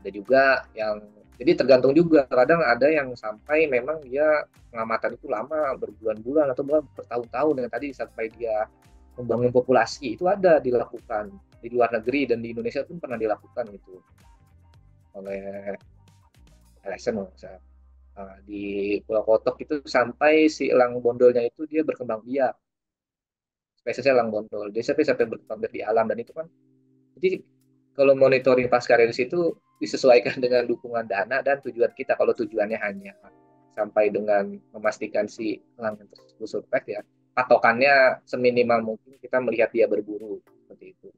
Ada juga yang, jadi tergantung juga, kadang ada yang sampai memang dia pengamatan itu lama, berbulan-bulan atau bertahun-tahun, dengan tadi sampai dia membangun populasi, itu ada dilakukan di luar negeri dan di Indonesia pun pernah dilakukan itu oleh LSM misalnya. Di Pulau Kotok itu sampai si elang bondolnya itu dia berkembang biak, spesiesnya elang bondol dia sampai berkembang biak di alam. Dan itu kan, jadi kalau monitoring pasca rilis itu disesuaikan dengan dukungan dana dan tujuan kita. Kalau tujuannya hanya sampai dengan memastikan si elang tersebut survive, ya patokannya seminimal mungkin kita melihat dia berburu seperti itu.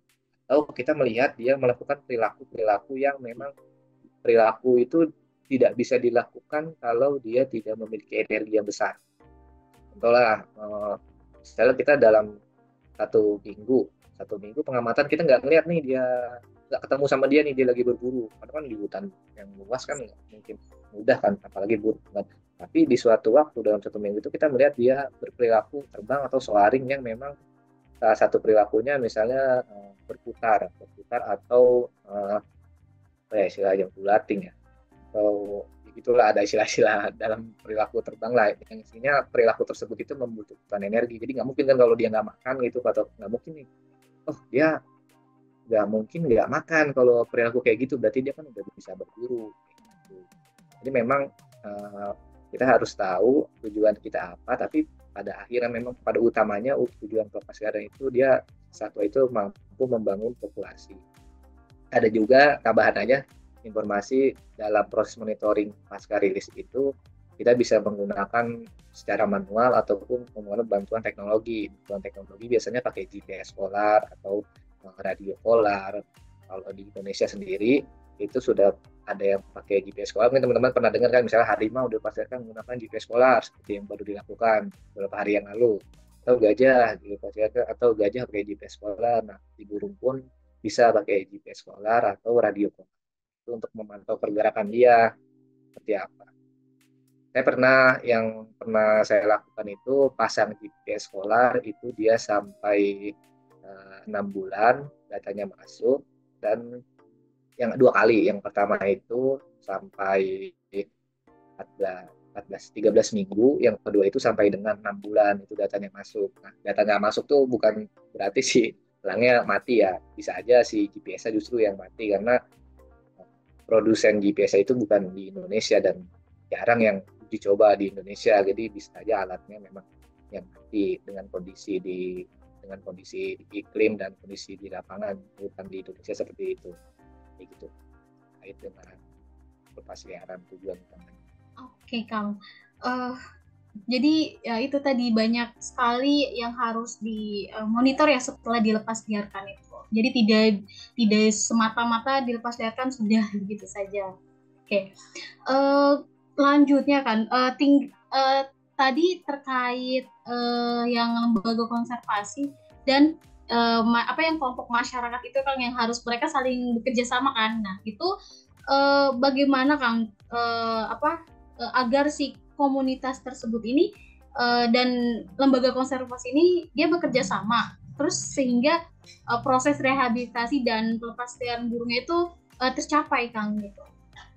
Atau kita melihat dia melakukan perilaku-perilaku yang memang perilaku itu tidak bisa dilakukan kalau dia tidak memiliki energi yang besar. Contohlah, misalnya kita dalam satu minggu pengamatan kita nggak ngeliat nih dia, nggak ketemu sama dia nih dia lagi berburu, karena kan di hutan yang luas kan nggak mungkin mudah kan, apalagi buru kan. Tapi di suatu waktu dalam 1 minggu itu kita melihat dia berperilaku terbang atau soaring yang memang salah satu perilakunya misalnya berputar atau apa ya istilahnya bulating ya, atau itulah ada istilah-istilah dalam perilaku terbang lah, yang isinya perilaku tersebut itu membutuhkan energi. Jadi nggak mungkin kan kalau dia nggak makan gitu, atau nggak mungkin nih, oh dia nggak mungkin nggak makan kalau perilaku kayak gitu, berarti dia kan udah bisa berburu gitu. Jadi memang kita harus tahu tujuan kita apa, tapi pada akhirnya memang pada utamanya tujuan pelepasliaran itu dia satwa itu mampu membangun populasi. Ada juga tambahannya informasi dalam proses monitoring pasca rilis itu kita bisa menggunakan secara manual ataupun menggunakan bantuan teknologi. Bantuan teknologi biasanya pakai GPS polar atau radio polar. Kalau di Indonesia sendiri itu sudah ada yang pakai GPS polar. Mungkin teman-teman pernah dengar kan, misalnya harimau udah dipastikan menggunakan GPS polar seperti yang baru dilakukan beberapa hari yang lalu. Atau gajah dipastikan, atau gajah pakai GPS polar. Nah, di burung pun bisa pakai GPS polar atau radio polar itu untuk memantau pergerakan dia seperti apa. Yang pernah saya lakukan itu pasang GPS polar itu dia sampai 6 bulan datanya masuk, dan yang 2 kali, yang pertama itu sampai 13 minggu, yang kedua itu sampai dengan 6 bulan itu datanya masuk. Nah, datanya masuk tuh bukan berarti si elangnya mati ya, bisa aja si GPS-nya justru yang mati, karena produsen GPS itu bukan di Indonesia dan jarang yang uji coba di Indonesia, jadi bisa saja alatnya memang yang mati dengan kondisi iklim dan kondisi di lapangan bukan di Indonesia seperti itu. Begitu. Kait dengan pelepasliaran tujuan utamanya. Oke, Kang. Jadi ya itu tadi banyak sekali yang harus dimonitor ya setelah dilepas liarkan itu. Jadi tidak semata-mata dilepas liarkan sudah begitu saja. Oke. Lanjutnya kan tadi terkait yang lembaga konservasi dan apa yang kelompok masyarakat itu kan yang harus mereka saling bekerja sama kan. Nah, itu bagaimana Kang agar si komunitas tersebut ini dan lembaga konservasi ini dia bekerja sama terus sehingga proses rehabilitasi dan pelepasliaran burungnya itu tercapai Kang gitu.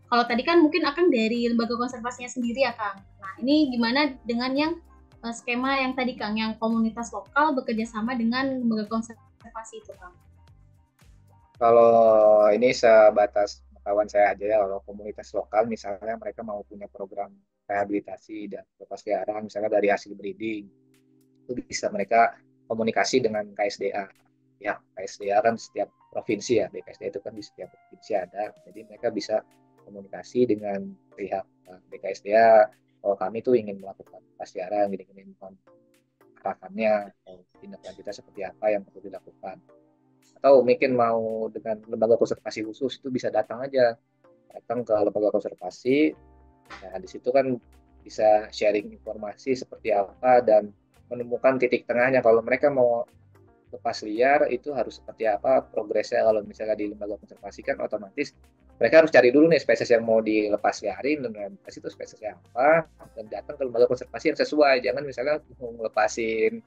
Kalau tadi kan mungkin akan dari lembaga konservasinya sendiri ya Kang. Nah ini gimana dengan yang skema yang tadi Kang, yang komunitas lokal bekerja sama dengan lembaga konservasi itu Kang? Kalau ini sebatas pengetahuan saya aja ya, kalau komunitas lokal misalnya mereka mau punya program rehabilitasi dan pelepasliaran misalnya dari hasil breeding, itu bisa mereka komunikasi dengan KSDA. Ya, KSDA kan setiap provinsi ya, BKSDA itu kan di setiap provinsi ada, jadi mereka bisa komunikasi dengan pihak BKSDA, kalau kami tuh ingin melakukan pelepasliaran, ingin arahannya, atau tindak lanjutnya seperti apa yang perlu dilakukan. Atau mungkin mau dengan lembaga konservasi khusus, itu bisa datang aja, datang ke lembaga konservasi. Nah, di situ kan bisa sharing informasi seperti apa dan menemukan titik tengahnya. Kalau mereka mau lepas liar itu harus seperti apa progresnya. Kalau misalnya di lembaga konservasi kan otomatis mereka harus cari dulu nih spesies yang mau dilepas liarin dan rehabilitasi itu spesiesnya apa, dan datang ke lembaga konservasi yang sesuai. Jangan misalnya mau ngelepasin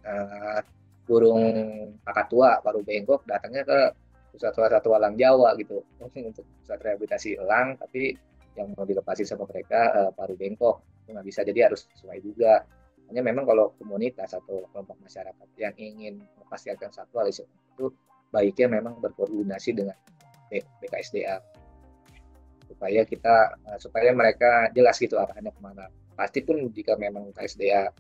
uh, burung kakatua paruh bengkok, datangnya ke pusat satwa elang Jawa gitu untuk pusat rehabilitasi elang, tapi yang mau dilepasin sama mereka paruh bengkok, itu nggak bisa. Jadi harus sesuai juga. Hanya memang kalau komunitas atau kelompok masyarakat yang ingin melepasliarkan satwa itu baiknya memang berkoordinasi dengan BKSDA supaya mereka jelas gitu arahnya kemana. Pasti pun jika memang BKSDA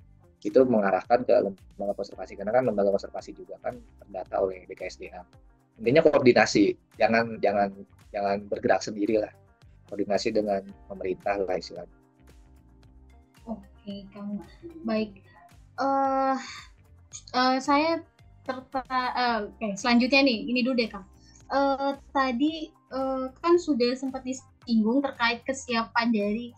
itu mengarahkan ke lembaga konservasi, karena kan lembaga konservasi juga kan terdata oleh BKSDA. Intinya koordinasi, jangan bergerak sendiri lah, koordinasi dengan pemerintah lah istilahnya. Oke, Kang. Baik. Saya oke, selanjutnya nih, ini dulu deh, Kang. Tadi kan sudah sempat disinggung terkait kesiapan dari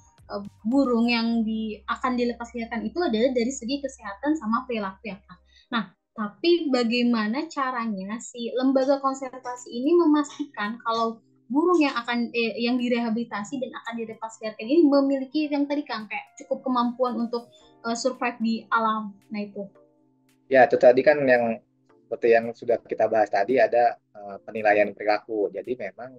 burung yang akan dilepasliarkan itu adalah dari segi kesehatan sama perilaku ya, Kang. Nah, tapi bagaimana caranya si lembaga konservasi ini memastikan kalau burung yang direhabilitasi dan akan dilepasliarkan ini memiliki yang tadi Kang kayak cukup kemampuan untuk survive di alam. Nah itu. Ya, itu tadi kan yang seperti yang sudah kita bahas tadi, ada penilaian perilaku. Jadi memang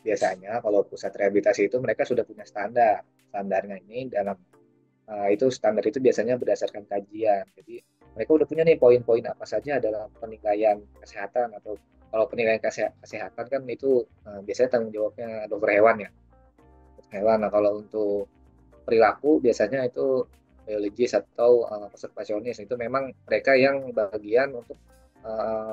biasanya kalau pusat rehabilitasi itu mereka sudah punya standarnya ini dalam itu standar itu biasanya berdasarkan kajian. Jadi mereka udah punya nih poin-poin apa saja dalam penilaian kesehatan, atau kalau penilaian kesehatan kan itu biasanya tanggung jawabnya dokter hewan ya. Dokter hewan. Nah, kalau untuk perilaku biasanya itu biologis atau konservasionis, itu memang mereka yang bagian untuk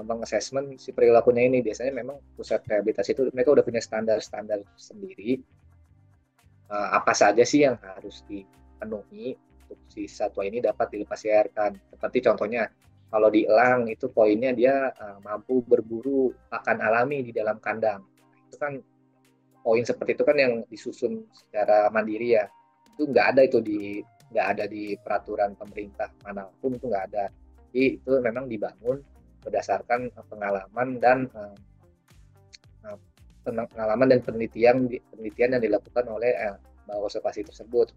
mengassessment si perilakunya ini. Biasanya memang pusat rehabilitasi itu mereka udah punya standar-standar sendiri apa saja sih yang harus dipenuhi untuk si satwa ini dapat dilepasliarkan. Seperti contohnya kalau di elang itu poinnya dia mampu berburu pakan alami di dalam kandang. Itu kan poin seperti itu kan yang disusun secara mandiri ya. Itu nggak ada di peraturan pemerintah manapun, itu nggak ada. Jadi itu memang dibangun berdasarkan pengalaman dan penelitian yang dilakukan oleh konservasi tersebut.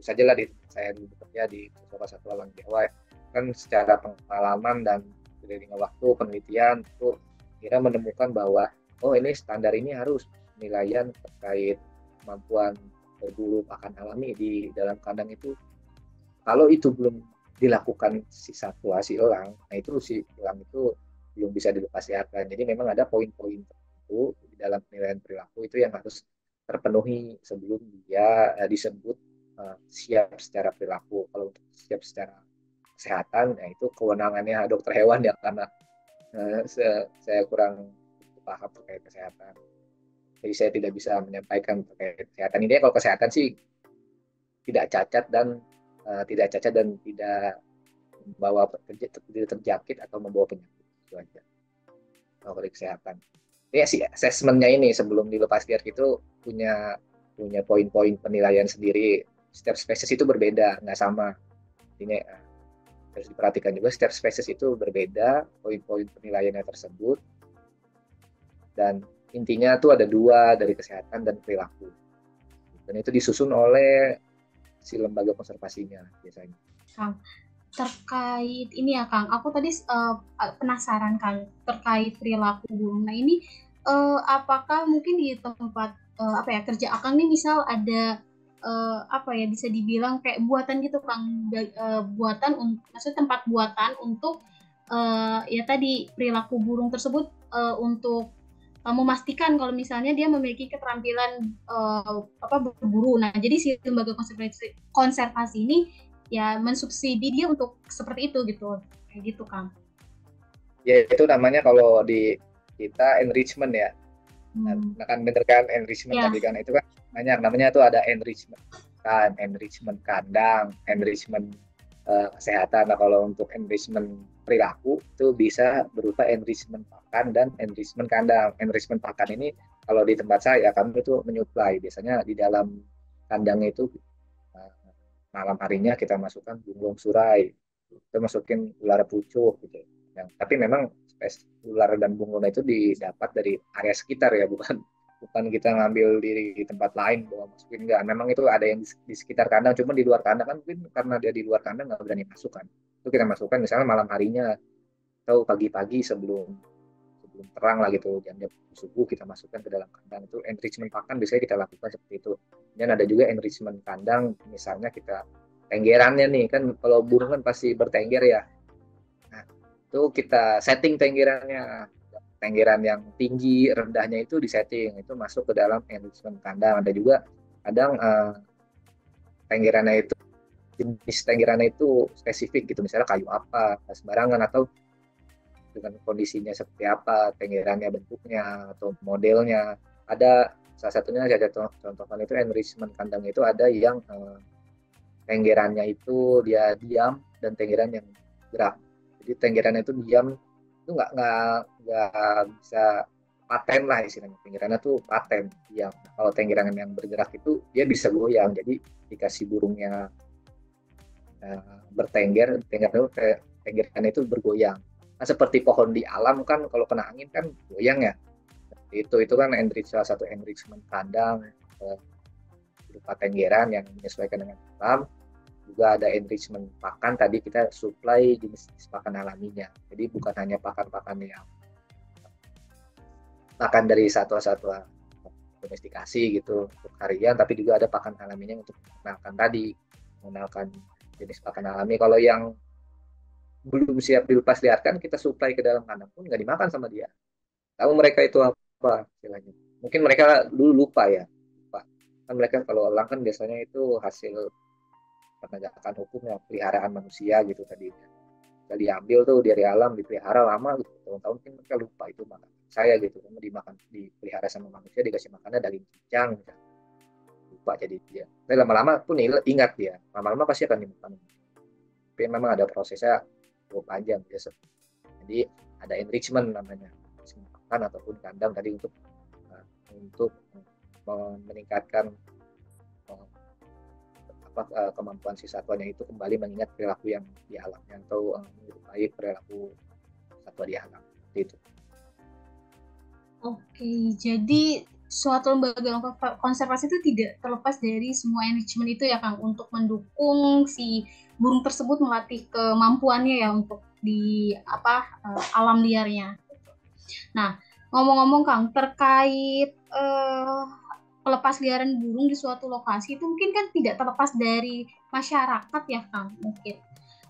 Saja lah saya bekerja di Konservasi Satwa Elang Jawa, kan secara pengalaman dan beriringan waktu penelitian itu kira menemukan bahwa ini standar ini harus penilaian terkait kemampuan berburu pakan alami di dalam kandang itu. Kalau itu belum dilakukan si satwa, si elang, nah itu si elang itu belum bisa dilepasliarkan. Jadi memang ada poin-poin tertentu di dalam penilaian perilaku itu yang harus terpenuhi sebelum dia disebut siap secara perilaku. Kalau untuk siap secara kesehatan, nah itu kewenangannya dokter hewan ya, karena saya kurang paham terkait kesehatan. Jadi saya tidak bisa menyampaikan terkait kesehatan. Ini kalau kesehatan sih tidak cacat dan tidak membawa terjangkit atau membawa penyakit, itu aja. Kalau kesehatan. Ya sih, assessment-nya ini sebelum dilepasliar itu punya poin-poin penilaian sendiri. Setiap spesies itu berbeda, nggak sama. Ini harus diperhatikan juga, setiap spesies itu berbeda poin-poin penilaiannya tersebut. Dan intinya tuh ada dua, dari kesehatan dan perilaku. Dan itu disusun oleh si lembaga konservasinya biasanya. Kang, terkait ini ya Kang, aku tadi penasaran Kang terkait perilaku burung. Nah ini apakah mungkin di tempat kerja Akang nih misal ada bisa dibilang kayak buatan gitu Kang, maksudnya tempat buatan untuk ya tadi perilaku burung tersebut untuk memastikan kalau misalnya dia memiliki keterampilan berburu. Nah, jadi si lembaga konservasi ini ya mensubsidi dia untuk seperti itu gitu. Kayak gitu, Kang. Ya, itu namanya kalau di kita enrichment ya. Nah, kan bener kan enrichment tadi kan, itu kan banyak namanya tuh, ada enrichment kan, enrichment kandang, enrichment kesehatan. Nah, kalau untuk enrichment perilaku itu bisa berupa enrichment pakan dan enrichment kandang. Enrichment pakan ini kalau di tempat saya kami itu menyuplai, biasanya di dalam kandang itu uh, malam harinya kita masukkan bunglon surai, kita masukin ular pucuk gitu. Tapi memang ular dan bunglon itu didapat dari area sekitar ya, bukan bukan kita ngambil di tempat lain bawa masukin, enggak, memang itu ada yang di sekitar kandang, cuma di luar kandang kan mungkin karena dia di luar kandang nggak berani masukkan, itu kita masukkan misalnya malam harinya atau pagi-pagi sebelum sebelum terang lah gitu, jam-jam subuh kita masukkan ke dalam kandang. Itu enrichment pakan biasanya kita lakukan seperti itu. Dan ada juga enrichment kandang, misalnya kita tenggerannya nih kan, kalau burung kan pasti bertengger ya, nah itu kita setting tenggerannya, tenggeran yang tinggi rendahnya itu disetting, itu masuk ke dalam enrichment kandang. Ada juga kadang tenggerannya itu jenis tenggerannya itu spesifik gitu, misalnya kayu apa sembarangan, atau dengan kondisinya seperti apa, tenggerannya bentuknya atau modelnya. Ada salah satunya saya contohkan itu enrichment kandang itu ada yang tenggerannya itu dia diam dan tenggeran yang gerak. Jadi tenggerannya itu diam itu nggak bisa paten lah istilahnya. Tenggerannya tuh paten diam. Kalau tenggeran yang bergerak itu dia bisa goyang. Jadi dikasih burungnya bertengger, tenggerannya itu bergoyang. Nah, seperti pohon di alam kan kalau kena angin kan goyang ya. Itu kan salah satu enrichment kandang berupa tenggeran yang menyesuaikan dengan alam. Juga ada enrichment pakan, tadi kita supply jenis pakan alaminya. Jadi bukan hanya pakan-pakan yang pakan dari satwa-satwa domestikasi gitu untuk harian, tapi juga ada pakan alaminya untuk mengenalkan jenis pakan alami. Kalau yang belum siap dilepas liarkan, kita supply ke dalam kandang pun nggak dimakan sama dia. Tahu mereka itu apa istilahnya? Mungkin mereka dulu lupa ya. Lupa. Kan mereka kalau elang kan biasanya itu hasil penegakan hukum ya, peliharaan manusia gitu tadi. Kita diambil tuh dari alam, dipelihara lama gitu, tahun-tahun mungkin mereka lupa itu makan saya gitu, karena dipelihara sama manusia, dikasih makannya daging cicang gitu. Lupa jadi dia. Tapi lama-lama pun ingat dia, lama-lama pasti akan dimakan. Tapi memang ada prosesnya cukup panjang biasa. Jadi ada enrichment namanya, makan ataupun kandang tadi untuk meningkatkan kemampuan si satwanya itu kembali mengingat perilaku yang di alamnya atau menyerupai perilaku satwa di alam itu. Oke, jadi suatu lembaga konservasi itu tidak terlepas dari semua enrichment itu ya Kang, untuk mendukung si burung tersebut melatih kemampuannya ya untuk di alam liarnya. Nah, ngomong-ngomong Kang, terkait pelepas liaran burung di suatu lokasi itu mungkin kan tidak terlepas dari masyarakat ya Kang mungkin.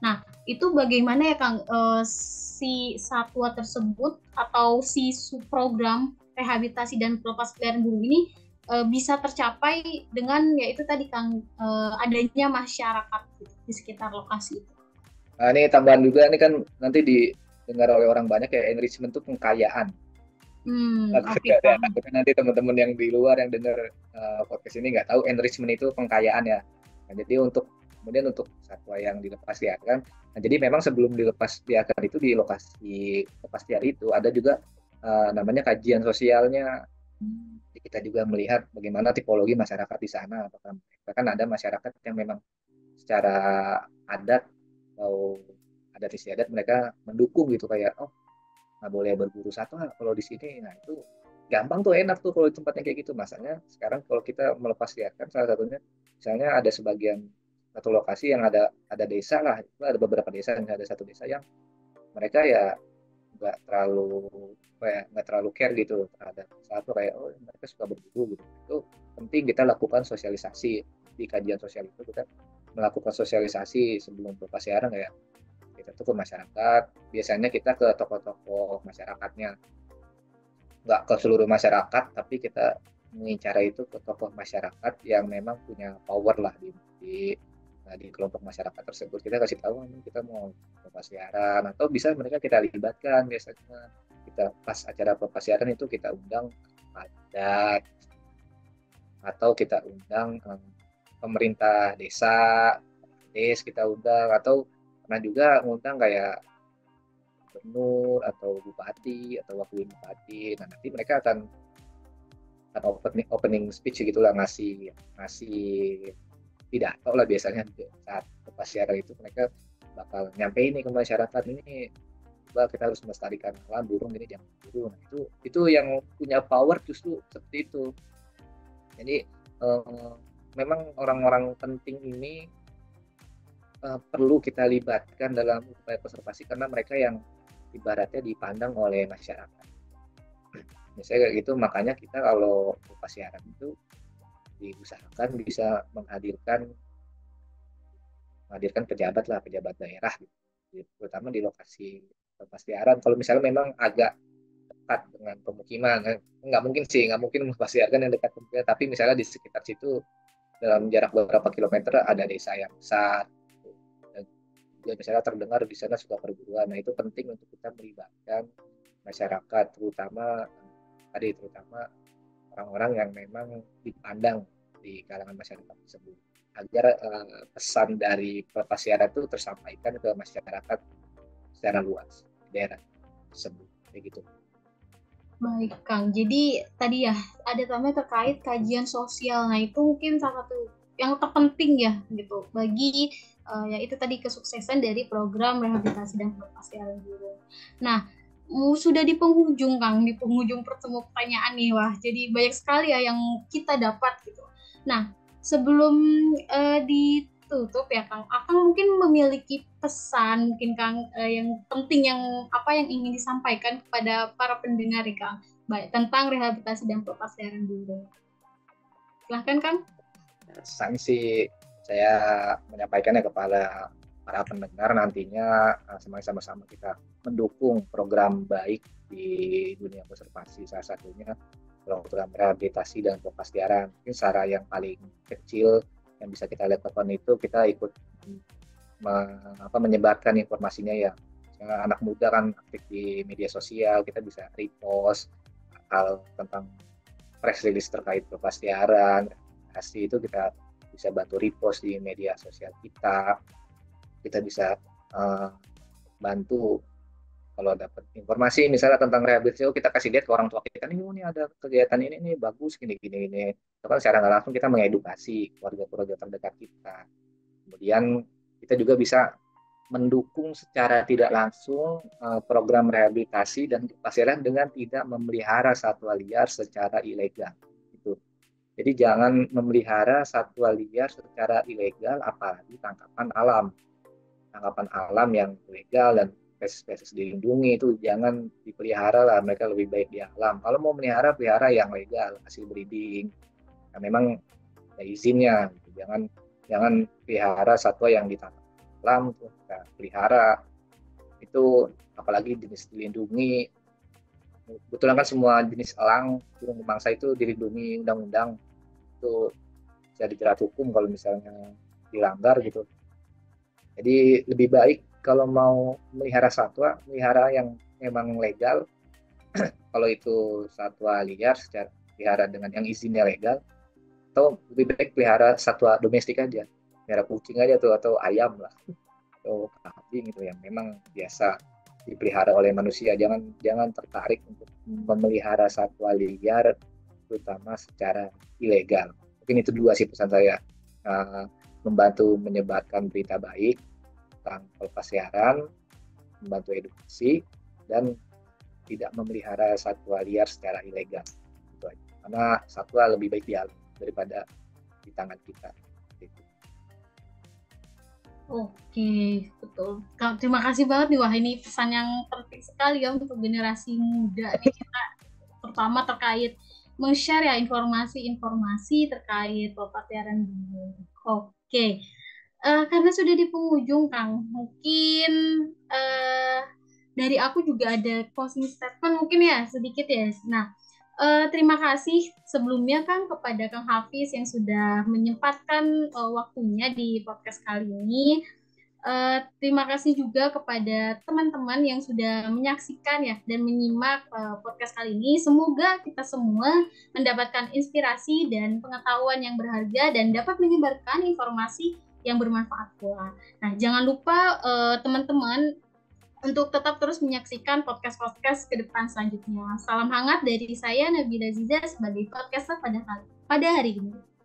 Nah, itu bagaimana ya Kang si satwa tersebut atau si program rehabilitasi dan pelepas liaran burung ini bisa tercapai dengan yaitu tadi Kang adanya masyarakat di sekitar lokasi itu. Nah, ini tambahan juga, ini kan nanti didengar oleh orang banyak ya, enrichment itu pengkayaan. Okay, nanti teman-teman yang di luar yang dengar podcast ini nggak tahu enrichment itu pengkayaan ya. Nah, jadi kemudian untuk satwa yang dilepas liarkan, nah jadi memang sebelum dilepas liarkan itu di lokasi lepas liar itu ada juga namanya kajian sosialnya. Jadi kita juga melihat bagaimana tipologi masyarakat di sana. Apakah kan ada masyarakat yang memang secara adat atau adat istiadat mereka mendukung gitu, kayak nggak boleh berburu satwa kalau di sini. Nah itu gampang tuh, enak tuh kalau di tempatnya kayak gitu. Masanya sekarang kalau kita melepas liarkan, salah satunya misalnya ada satu lokasi yang ada desa lah, itu ada beberapa desa, ada satu desa yang mereka ya nggak terlalu care gitu terhadap satwa, kayak mereka suka berburu gitu. Itu penting kita lakukan sosialisasi. Di kajian sosial itu kita melakukan sosialisasi sebelum lepas liaran, kayak kita tuh ke masyarakat, biasanya kita ke tokoh-tokoh masyarakatnya, nggak ke seluruh masyarakat, tapi kita mengincar itu ke tokoh masyarakat yang memang punya power lah di kelompok masyarakat tersebut. Kita kasih tahu kita mau lepas liaran, atau bisa mereka kita libatkan. Biasanya kita pas acara lepas liaran itu kita undang adat atau kita undang pemerintah desa. BPS kita undang, atau pernah juga ngundang kayak gubernur atau bupati atau wakil bupati. Nah, nanti mereka akan opening speech gitulah, ngasih pidato lah biasanya saat pas siaran itu mereka bakal nyampein nih ke masyarakat ini bahwa kita harus melestarikan alam, burung ini jangan buru. Nah, itu yang punya power justru seperti itu. Jadi memang orang-orang penting ini perlu kita libatkan dalam upaya konservasi karena mereka yang ibaratnya dipandang oleh masyarakat. Misalnya kayak gitu, makanya kita kalau pas siaran itu diusahakan bisa menghadirkan pejabat daerah gitu. Terutama di lokasi pas siaran. Kalau misalnya memang agak dekat dengan pemukiman, nggak mungkin pas siaran yang dekat pemukiman, tapi misalnya di sekitar situ dalam jarak beberapa kilometer ada desa yang besar, dan juga misalnya terdengar di sana sudah perburuan. Nah, itu penting untuk kita melibatkan masyarakat, terutama orang-orang yang memang dipandang di kalangan masyarakat tersebut, agar pesan dari pelepas siaran itu tersampaikan ke masyarakat secara luas di daerah tersebut, kayak gitu. Baik, Kang. Jadi tadi ya ada tambahan terkait kajian sosial. Nah, itu mungkin salah satu yang terpenting ya gitu bagi ya itu tadi kesuksesan dari program rehabilitasi dan pelepasliaran burung. Nah, sudah di penghujung, Kang, di penghujung pertanyaan nih. Wah, jadi banyak sekali ya yang kita dapat gitu. Nah, sebelum ditutup ya, Kang, Akang mungkin memiliki pesan mungkin, Kang, yang penting yang ingin disampaikan kepada para pendengar ya, Kang, baik tentang rehabilitasi dan pelepasliaran burung. Silahkan, Kang. Sanksi saya menyampaikannya kepada para pendengar nantinya, sama-sama kita mendukung program baik di dunia konservasi, salah satunya program rehabilitasi dan pelepasliaran. Mungkin cara yang paling kecil yang bisa kita lakukan itu kita ikut menyebarkan informasinya ya. Misalnya anak muda kan aktif di media sosial, kita bisa repost hal tentang press release terkait pelepasliaran, itu kita bisa bantu repost di media sosial kita. Kita bisa bantu kalau dapat informasi misalnya tentang rehabilitasi, kita kasih lihat ke orang tua kita, ini ada kegiatan ini bagus gini. Itu kan secara nggak langsung kita mengedukasi keluarga terdekat kita. Kemudian kita juga bisa mendukung secara tidak langsung program rehabilitasi dan pelepasliaran dengan tidak memelihara satwa liar secara ilegal. Jadi jangan memelihara satwa liar secara ilegal, apalagi tangkapan alam yang ilegal dan spesies dilindungi itu jangan dipelihara lah, mereka lebih baik di alam. Kalau mau pelihara yang legal, hasil breeding, nah, memang ada izinnya. Jangan pelihara satwa yang ditangkap alam, kita pelihara itu apalagi jenis dilindungi. Kebetulan kan semua jenis elang burung pemangsa itu dilindungi undang-undang, itu bisa dijerat hukum kalau misalnya dilanggar gitu. Jadi lebih baik kalau mau melihara satwa, melihara yang memang legal. Kalau itu satwa liar, secara pelihara dengan yang izinnya legal, atau lebih baik pelihara satwa domestik aja, pelihara kucing aja tuh, atau ayam lah, atau kambing gitu yang memang biasa dipelihara oleh manusia. Jangan tertarik untuk memelihara satwa liar, terutama secara ilegal. Mungkin itu dua sih pesan saya, membantu menyebarkan berita baik tentang pelepasliaran, membantu edukasi, dan tidak memelihara satwa liar secara ilegal. Itu aja. Karena satwa lebih baik di alam daripada di tangan kita. Oke, betul. Terima kasih banget nih, wah ini pesan yang penting sekali ya untuk generasi muda nih kita, terutama terkait men-share ya informasi terkait pelepasliaran burung. Oke, karena sudah di penghujung, Kang, mungkin dari aku juga ada closing statement mungkin ya sedikit ya. Nah, terima kasih sebelumnya, Kang, kepada Kang Hafiz yang sudah menyempatkan waktunya di podcast kali ini. Terima kasih juga kepada teman-teman yang sudah menyaksikan ya dan menyimak podcast kali ini. Semoga kita semua mendapatkan inspirasi dan pengetahuan yang berharga dan dapat menyebarkan informasi yang bermanfaat pula. Nah, jangan lupa teman-teman untuk tetap terus menyaksikan podcast-podcast ke depan selanjutnya. Salam hangat dari saya Nabila Ziza sebagai podcaster pada hari ini.